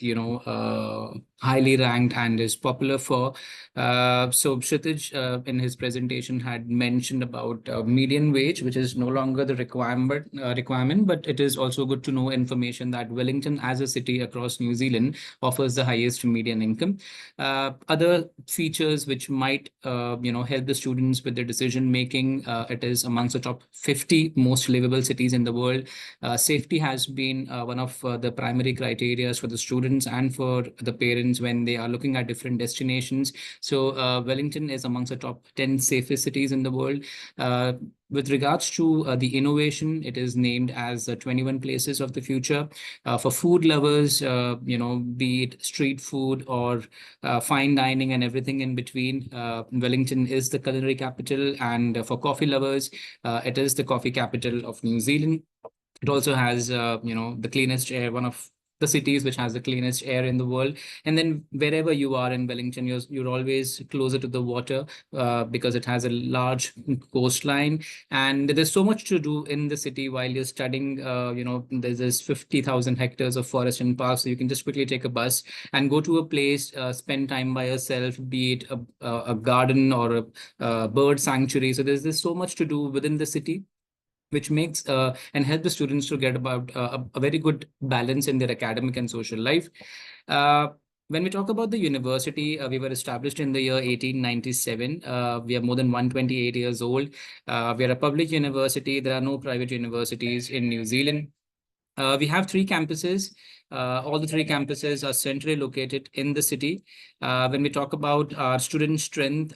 Speaker 4: highly ranked and is popular for. So Kshitij in his presentation had mentioned about median wage, which is no longer the requirement, but it is also good to know information that Wellington as a city across New Zealand offers the highest median income. Other features which might help the students with their decision making, it is amongst the top 50 most livable cities in the world. Safety has been one of the primary criteria for the students and for the parents when they are looking at different destinations. So Wellington is amongst the top 10 safest cities in the world. With regards to the innovation, it is named as 21 places of the future. For food lovers, be it street food or fine dining and everything in between, Wellington is the culinary capital. And for coffee lovers, it is the coffee capital of New Zealand. It also has, the cleanest air, one of the cities which has the cleanest air in the world. And then wherever you are in Wellington, you're always closer to the water because it has a large coastline. And there's so much to do in the city while you're studying. There's this 50,000 hectares of forest and parks. So you can just quickly take a bus and go to a place, spend time by yourself, be it a garden or a bird sanctuary. So there's so much to do within the city, which makes and help the students to get about a very good balance in their academic and social life. When we talk about the university, we were established in the year 1897. We are more than 128 years old. We are a public university. There are no private universities in New Zealand. We have 3 campuses. All the 3 campuses are centrally located in the city. When we talk about our student strength,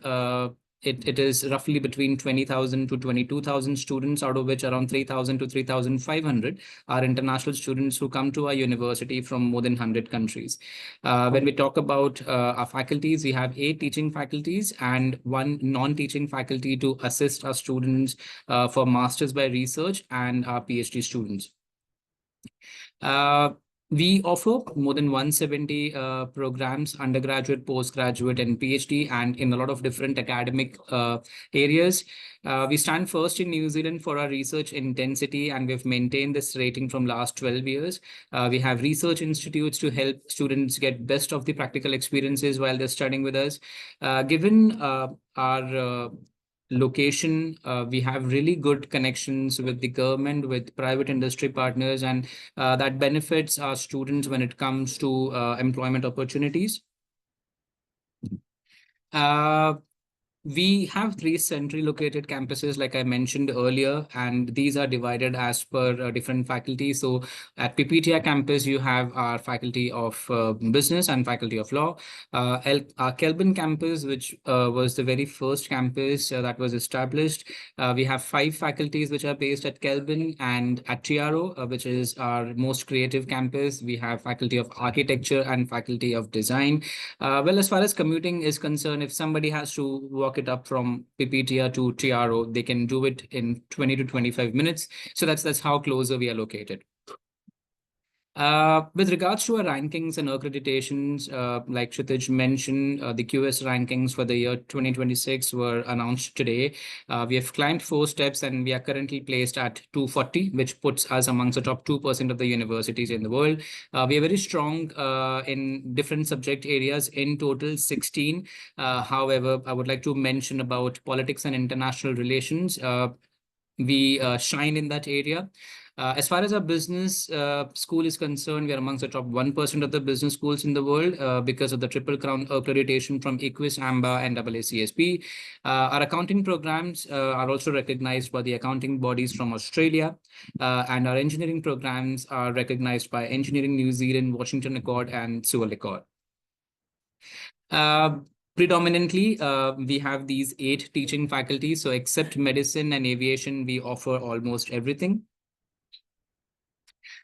Speaker 4: it is roughly between 20,000 to 22,000 students, out of which around 3,000 to 3,500 are international students who come to our university from more than 100 countries. When we talk about our faculties, we have 8 teaching faculties and 1 non-teaching faculty to assist our students for masters by research and our PhD students. We offer more than 170 programs, undergraduate, postgraduate, and PhD, and in a lot of different academic areas. We stand first in New Zealand for our research intensity, and we've maintained this rating from last 12 years. We have research institutes to help students get best of the practical experiences while they're studying with us. Given our location, we have really good connections with the government, with private industry partners, and that benefits our students when it comes to employment opportunities. We have 3 centrally located campuses, like I mentioned earlier, and these are divided as per different faculties. So at PPTR campus, you have our faculty of business and faculty of law. Our Kelvin campus, which was the very first campus that was established, we have 5 faculties which are based at Kelvin, and at TRO, which is our most creative campus, we have faculty of architecture and faculty of design. Well, as far as commuting is concerned, if somebody has to walk it up from PPTR to TRO, they can do it in 20 to 25 minutes. So that's how closer we are located. With regards to our rankings and accreditations, like Kshitij mentioned, the QS rankings for the year 2026 were announced today. We have climbed 4 steps and we are currently placed at 240, which puts us amongst the top 2% of the universities in the world. We are very strong in different subject areas, in total 16. However, I would like to mention about politics and international relations. we shine in that area. As far as our business school is concerned, we are amongst the top 1% of the business schools in the world because of the Triple Crown accreditation from ICWIS, AMBA, and AACSB. Our accounting programs are also recognized by the accounting bodies from Australia, and our engineering programs are recognized by Engineering New Zealand, Washington Accord, and Sewell Accord. Predominantly, we have these 8 teaching faculties. So except medicine and aviation, we offer almost everything.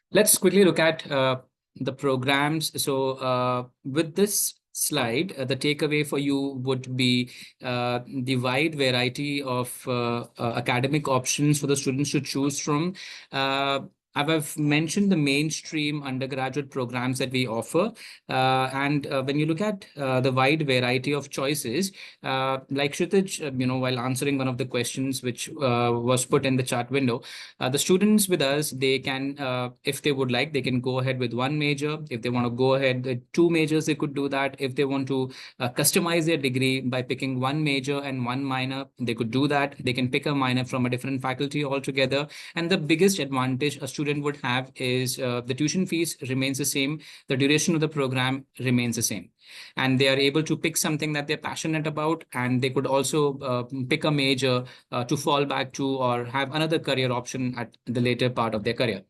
Speaker 4: Let's quickly look at the programs. So with this slide, the takeaway for you would be the wide variety of academic options for the students to choose from. I've mentioned the mainstream undergraduate programs that we offer. And when you look at the wide variety of choices, like Kshitij, while answering one of the questions which was put in the chat window, the students with us, they can, if they would like, they can go ahead with 1 major. If they want to go ahead with 2 majors, they could do that. If they want to customize their degree by picking 1 major and 1 minor, they could do that. They can pick a minor from a different faculty altogether. And the biggest advantage a student would have is the tuition fees remains the same. The duration of the program remains the same. And they are able to pick something that they're passionate about. And they could also pick a major to fall back to or have another career option at the later part of their career.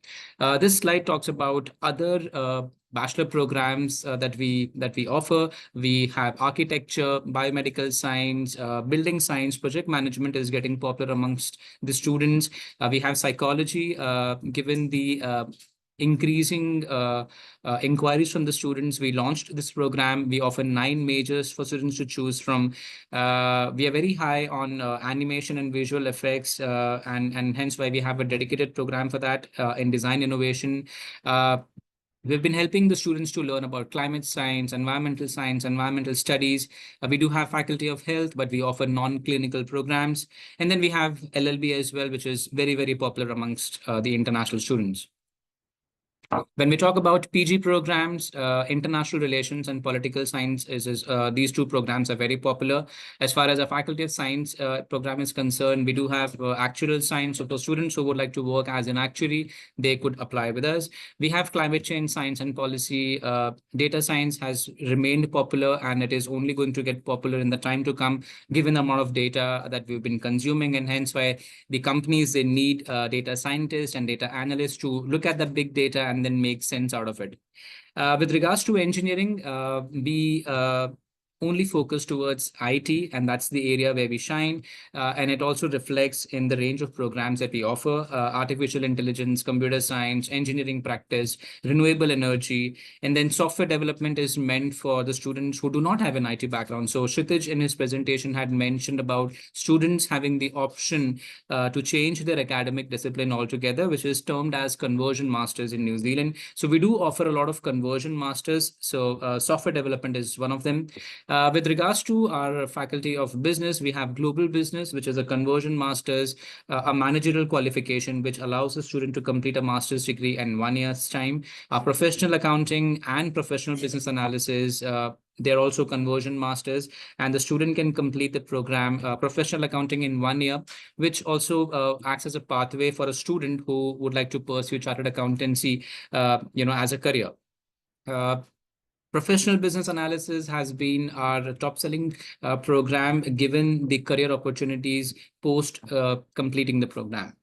Speaker 4: This slide talks about other bachelor programs that we offer. We have architecture, biomedical science, building science, project management is getting popular amongst the students. We have psychology, given the increasing inquiries from the students. We launched this program. We offer 9 majors for students to choose from. We are very high on animation and visual effects, and hence why we have a dedicated program for that in design innovation. We've been helping the students to learn about climate science, environmental studies. We do have faculty of health, but we offer non-clinical programs. And then we have LLB as well, which is very, very popular amongst the international students. When we talk about PG programs, international relations and political science these 2 programs are very popular. As far as a faculty of science program is concerned, we do have actuarial science. So for students who would like to work as an actuary, they could apply with us. We have climate change science and policy. Data science has remained popular, and it is only going to get popular in the time to come, given the amount of data that we've been consuming, and hence why the companies, they need data scientists and data analysts to look at the big data and then make sense out of it. With regards to engineering, we only focus towards IT, and that's the area where we shine. And it also reflects in the range of programs that we offer: artificial intelligence, computer science, engineering practice, renewable energy. And then software development is meant for the students who do not have an IT background. So Kshitij in his presentation had mentioned about students having the option to change their academic discipline altogether, which is termed as conversion masters in New Zealand. So we do offer a lot of conversion masters. So software development is one of them. With regards to our faculty of business, we have global business, which is a conversion master's, a managerial qualification, which allows a student to complete a master's degree in 1 year's time. Professional accounting and professional business analysis, they're also conversion masters, and the student can complete the program professional accounting in 1 year, which also acts as a pathway for a student who would like to pursue chartered accountancy, as a career. Professional business analysis has been our top selling program, given the career opportunities post completing the program.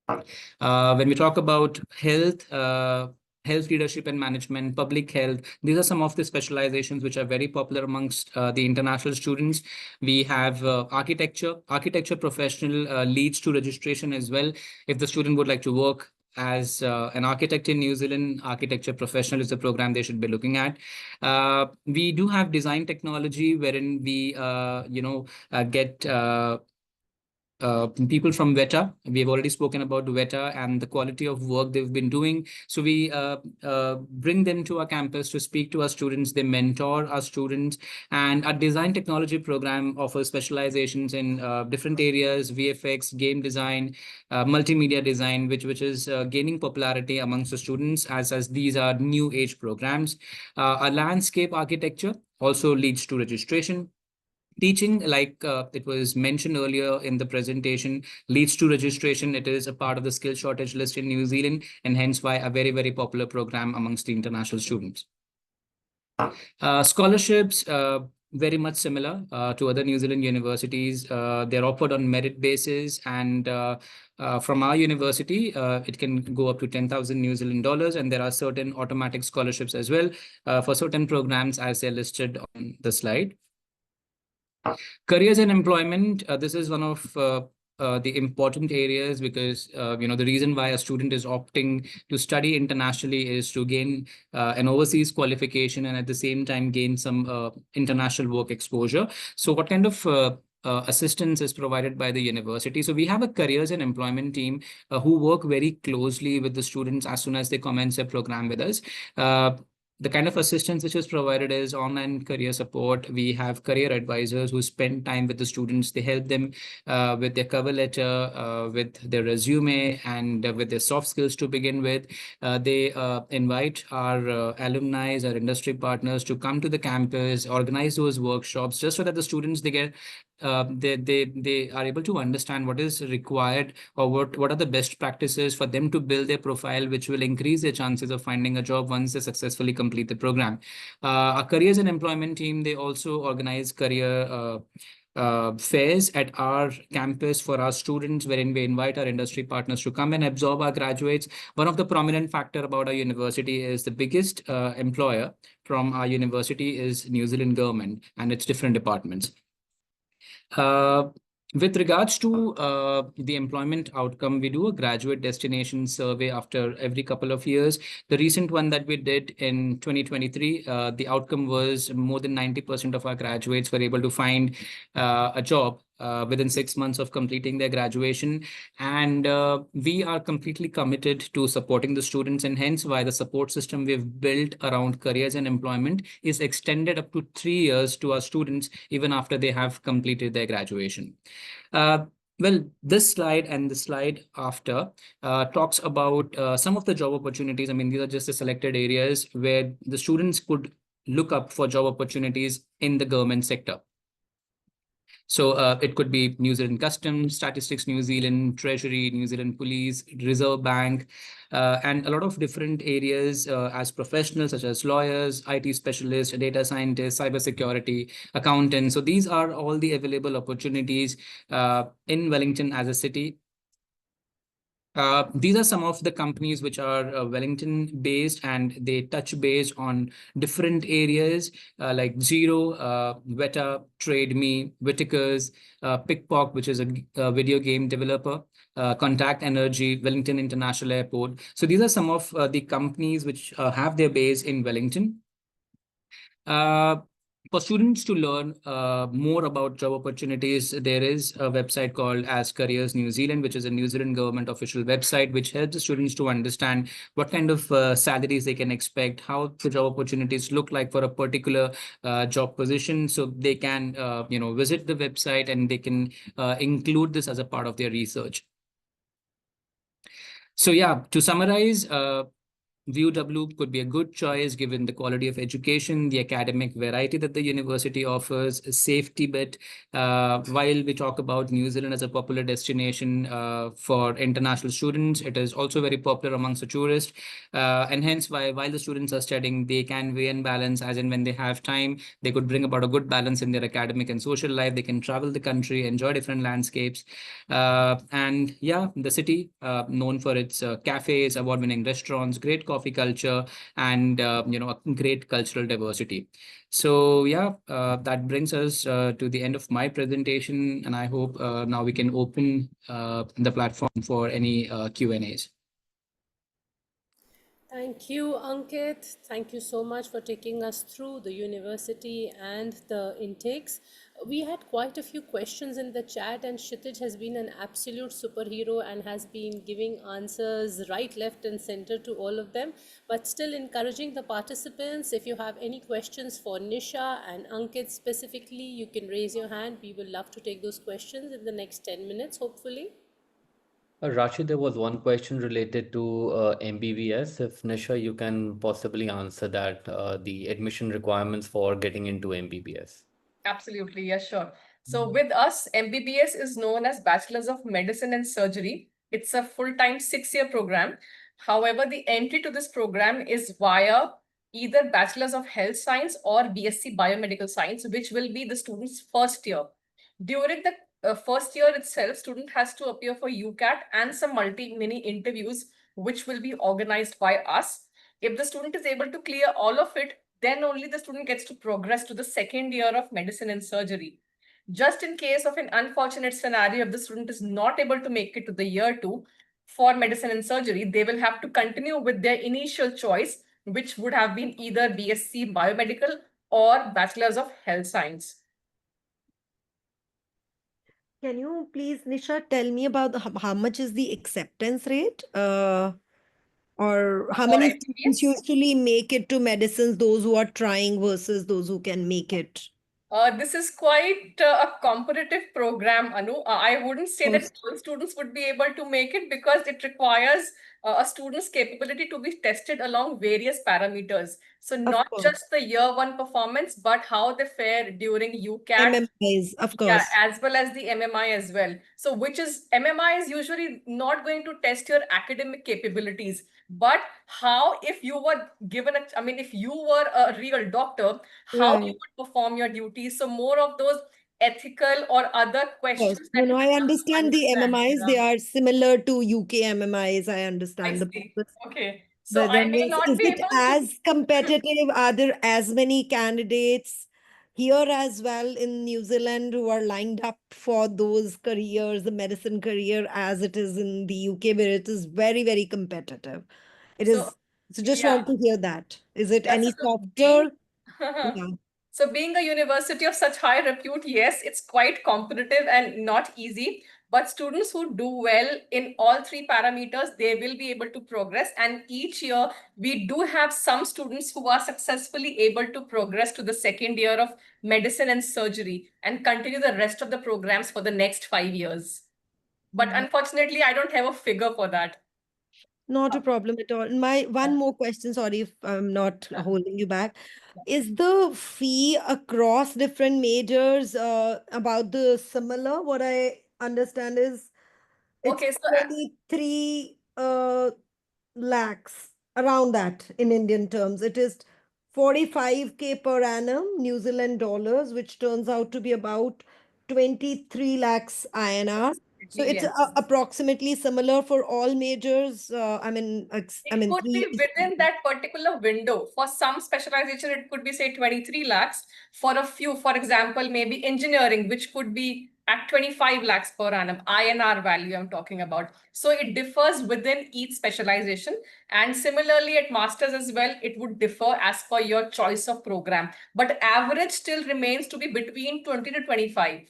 Speaker 4: When we talk about health, health leadership and management, public health, these are some of the specializations which are very popular amongst the international students. We have architecture. Architecture professional leads to registration as well. If the student would like to work as an architect in New Zealand, architecture professional is the program they should be looking at. We do have design technology, wherein we get people from VETA. We have already spoken about VETA and the quality of work they've been doing. So we bring them to our campus to speak to our students. They mentor our students, and our design technology program offers specializations in different areas: VFX, game design, multimedia design, which is gaining popularity amongst the students as these are new age programs. Our landscape architecture also leads to registration. Teaching, like it was mentioned earlier in the presentation, leads to registration. It is a part of the skill shortage list in New Zealand, and hence why a very, very popular program amongst the international students. Scholarships, very much similar to other New Zealand universities. They're offered on merit basis, and from our university, it can go up to 10,000 New Zealand dollars, and there are certain automatic scholarships as well for certain programs as they're listed on the slide. Careers and employment, this is one of the important areas because the reason why a student is opting to study internationally is to gain an overseas qualification and at the same time gain some international work exposure. So what kind of assistance is provided by the university? So we have a careers and employment team who work very closely with the students as soon as they commence a program with us. The kind of assistance which is provided is online career support. We have career advisors who spend time with the students. They help them with their cover letter, with their resume, and with their soft skills to begin with. They invite our alumni, our industry partners to come to the campus, organize those workshops, just so that the students they are able to understand what is required or what are the best practices for them to build their profile, which will increase their chances of finding a job once they successfully complete the program. Our careers and employment team, they also organize career fairs at our campus for our students, wherein we invite our industry partners to come and absorb our graduates. One of the prominent factor about our university is the biggest employer from our university is New Zealand government and its different departments. With regards to the employment outcome, we do a graduate destination survey after every couple of years. The recent one that we did in 2023, the outcome was more than 90% of our graduates were able to find a job within 6 months of completing their graduation. And we are completely committed to supporting the students, and hence why the support system we've built around careers and employment is extended up to 3 years to our students even after they have completed their graduation. Well, this slide and the slide after talks about some of the job opportunities. I mean, these are just the selected areas where the students could look up for job opportunities in the government sector. So it could be New Zealand Customs, Statistics New Zealand, Treasury, New Zealand Police, Reserve Bank, and a lot of different areas as professionals such as lawyers, IT specialists, data scientists, cybersecurity, accountants. So these are all the available opportunities in Wellington as a city. These are some of the companies which are Wellington based, and they touch base on different areas like Xero, Weta, TradeMe, Whitakers, Pickpock, which is a video game developer, Contact Energy, Wellington International Airport. So these are some of the companies which have their base in Wellington. For students to learn more about job opportunities, there is a website called As Careers New Zealand, which is a New Zealand government official website, which helps the students to understand what kind of salaries they can expect, how the job opportunities look like for a particular job position. So they can, visit the website and they can include this as a part of their research. So yeah, to summarize, VUW could be a good choice given the quality of education, the academic variety that the university offers, a safety bit. While we talk about New Zealand as a popular destination for international students, it is also very popular amongst the tourists. And hence why while the students are studying, they can weigh and balance as in when they have time, they could bring about a good balance in their academic and social life. They can travel the country, enjoy different landscapes. And yeah, the city known for its cafes, award-winning restaurants, great coffee culture, and a great cultural diversity. So yeah, that brings us to the end of my presentation, and I hope now we can open the platform for any Q&As.
Speaker 1: Thank you, Ankit. Thank you so much for taking us through the university and the intakes. We had quite a few questions in the chat, and Kshitij has been an absolute superhero and has been giving answers right, left, and center to all of them. But still encouraging the participants, if you have any questions for Nisha and Ankit specifically, you can raise your hand. We will love to take those questions in the next 10 minutes, hopefully.
Speaker 2: Rashid, there was one question related to MBBS. If Nisha, you can possibly answer that, the admission requirements for getting into MBBS.
Speaker 3: Absolutely, yeah, sure. So with us, MBBS is known as Bachelor's of Medicine and Surgery. It's a full-time 6-year program. However, the entry to this program is via either Bachelor's of Health Science or BSc Biomedical Science, which will be the student's first year. During the first year itself, student has to appear for UCAT and some multi-mini interviews, which will be organized by us. If the student is able to clear all of it, then only the student gets to progress to the second year of medicine and surgery. Just in case of an unfortunate scenario, if the student is not able to make it to the year 2 for medicine and surgery, they will have to continue with their initial choice, which would have been either BSc Biomedical or Bachelor's of Health Science.
Speaker 5: Can you please, Nisha, tell me about how much is the acceptance rate? Or how
Speaker 3: For
Speaker 5: many
Speaker 3: MBBS?
Speaker 5: students usually make it to medicines, those who are trying versus those who can make it?
Speaker 3: This is quite a competitive program, Anu. I wouldn't say that
Speaker 5: Yes.
Speaker 3: all students would be able to make it because it requires a student's capability to be tested along various parameters. So not
Speaker 5: course.
Speaker 3: just the year 1 performance, but how they fare during UCAT.
Speaker 5: MMIs, of
Speaker 3: Yeah,
Speaker 5: course.
Speaker 3: as well as the MMI as well. So MMI is usually not going to test your academic capabilities, but how if you were given if you were a real doctor, how you
Speaker 5: Right.
Speaker 3: would perform your duties. So more of those ethical or other
Speaker 5: Of course.
Speaker 3: questions
Speaker 5: No,
Speaker 3: that you
Speaker 5: I
Speaker 3: have to
Speaker 5: understand the
Speaker 3: understand.
Speaker 5: MMIs. They are similar to UK MMIs. I understand the
Speaker 3: I see.
Speaker 5: purpose.
Speaker 3: Okay. So
Speaker 5: But
Speaker 3: I
Speaker 5: then
Speaker 3: may not
Speaker 5: is
Speaker 3: be
Speaker 5: it
Speaker 3: able to.
Speaker 5: as competitive? Are there as many candidates here as well in New Zealand who are lined up for those careers, the medicine career, as it is in the UK, where it is very, very competitive? It
Speaker 3: So,
Speaker 5: is. So just
Speaker 3: yeah.
Speaker 5: want to hear that. Is it
Speaker 3: Yeah,
Speaker 5: any
Speaker 3: so
Speaker 5: softer? Yeah.
Speaker 3: So being a university of such high repute, yes, it's quite competitive and not easy. But students who do well in all 3 parameters, they will be able to progress. And each year, we do have some students who are successfully able to progress to the second year of medicine and surgery and continue the rest of the programs for the next 5 years. But unfortunately, I don't have a figure for that.
Speaker 5: Not a problem at all. My one more question, sorry if I'm not holding you back. Is the fee across different majors about the similar? What I understand is it's
Speaker 3: Okay, so
Speaker 5: 23 lakhs, around that in Indian terms. It is 45K per annum, New Zealand dollars, which turns out to be about 23 lakhs INR. So it's
Speaker 3: yes.
Speaker 5: approximately similar for all majors.
Speaker 3: It could be within that particular window. For some specialization, it could be, say, 23 lakhs. For a few, for example, maybe engineering, which could be at 25 lakhs per annum, INR value I'm talking about. So it differs within each specialization. And similarly, at masters as well, it would differ as per your choice of program. But average still remains to be between 20 to 25.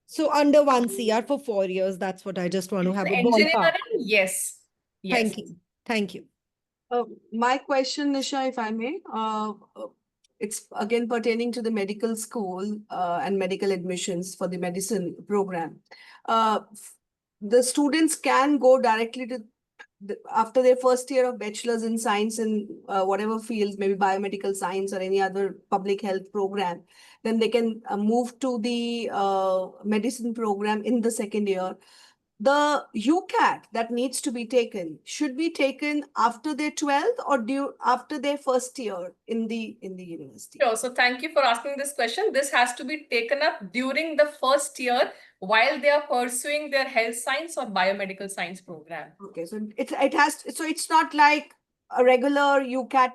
Speaker 5: So under 1 CR for 4 years. That's what I just want to have a ballpark.
Speaker 3: Engineering, yes. Yes.
Speaker 5: Thank you. Thank you.
Speaker 6: My question, Nisha, if I may, it's again pertaining to the medical school and medical admissions for the medicine program. The students can go directly to after their first year of bachelor's in science in whatever fields, maybe biomedical science or any other public health program, then they can move to the medicine program in the second year. The UCAT that needs to be taken should be taken after their 12th or after their first year in the university.
Speaker 3: Sure. So thank you for asking this question. This has to be taken up during the first year while they are pursuing their health science or biomedical science program.
Speaker 6: Okay, so it's not like a regular UCAT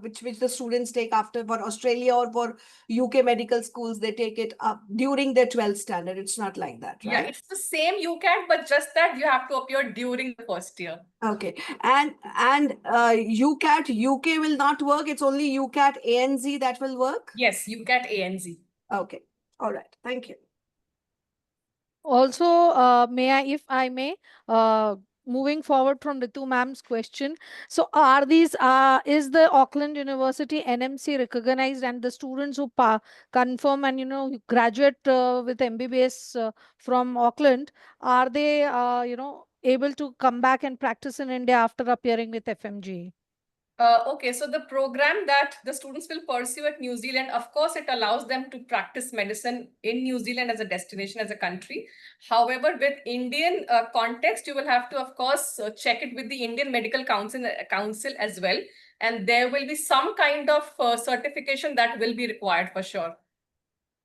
Speaker 6: which the students take after for Australia or for UK medical schools, they take it up during their 12th standard. It's not like that,
Speaker 3: Yeah,
Speaker 6: right?
Speaker 3: it's the same UCAT, but just that you have to appear during the first year.
Speaker 6: Okay, and UCAT UK will not work. It's only UCAT ANZ that will work.
Speaker 3: Yes, UCAT ANZ.
Speaker 6: Okay, all right. Thank you.
Speaker 7: Also, if I may, moving forward from Ritu ma'am's question, so are these, is the Auckland University NMC recognized, and the students who confirm and, graduate with MBBS from Auckland, are they, able to come back and practice in India after appearing with FMG?
Speaker 3: Okay, so the program that the students will pursue at New Zealand, of course, it allows them to practice medicine in New Zealand as a destination, as a country. However, with Indian context, you will have to, of course, check it with the Indian Medical Council as well. And there will be some kind of certification that will be required for sure.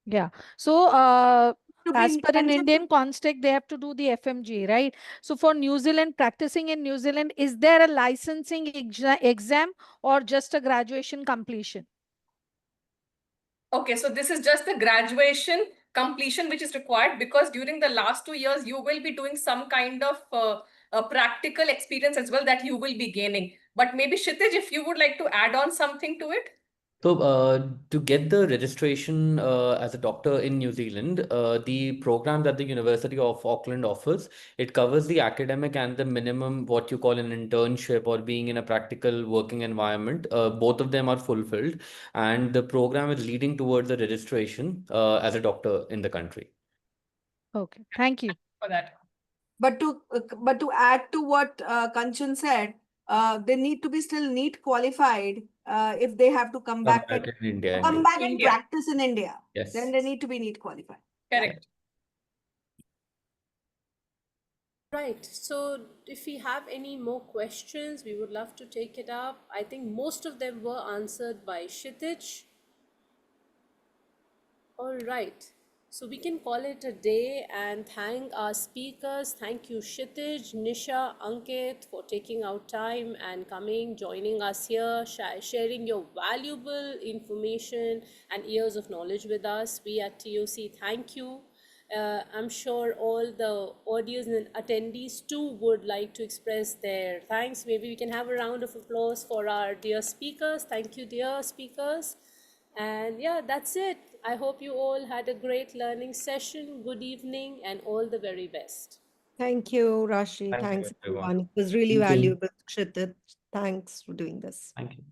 Speaker 7: Yeah. So,
Speaker 6: To
Speaker 7: as
Speaker 6: be
Speaker 7: per in
Speaker 6: mentioned-
Speaker 7: Indian context, they have to do the FMG, right? So for New Zealand, practicing in New Zealand, is there a licensing exam or just a graduation completion?
Speaker 3: Okay, so this is just the graduation completion which is required, because during the last 2 years, you will be doing some kind of practical experience as well that you will be gaining. But maybe Kshitij, if you would like to add on something to it.
Speaker 2: So, to get the registration as a doctor in New Zealand, the program that the University of Auckland offers, it covers the academic and the minimum, what you call an internship or being in a practical working environment. Both of them are fulfilled, and the program is leading towards the registration as a doctor in the country.
Speaker 7: Okay, thank you.
Speaker 3: For that.
Speaker 6: But to add to what Kanchan said, they need to be still NEET qualified if they have to come back
Speaker 2: Back in India.
Speaker 6: come
Speaker 2: indeed.
Speaker 6: back and
Speaker 3: India.
Speaker 6: practice in India.
Speaker 2: Yes.
Speaker 6: Then they need to be NEET qualified.
Speaker 3: Correct.
Speaker 1: Right, so if we have any more questions, we would love to take it up. I think most of them were answered by Kshitij. All right, so we can call it a day and thank our speakers. Thank you, Kshitij, Nisha, Ankit, for taking out time and coming, joining us here, sharing your valuable information and years of knowledge with us. We at TOC thank you. I'm sure all the audience and attendees too would like to express their thanks. Maybe we can have a round of applause for our dear speakers. Thank you, dear speakers. And yeah, that's it. I hope you all had a great learning session. Good evening and all the very best.
Speaker 5: Thank you, Rashi.
Speaker 2: Thank you,
Speaker 5: Thanks,
Speaker 2: everyone.
Speaker 5: everyone. It was really
Speaker 2: Thank you.
Speaker 5: valuable, Kshitij. Thanks for doing this.
Speaker 2: Thank you.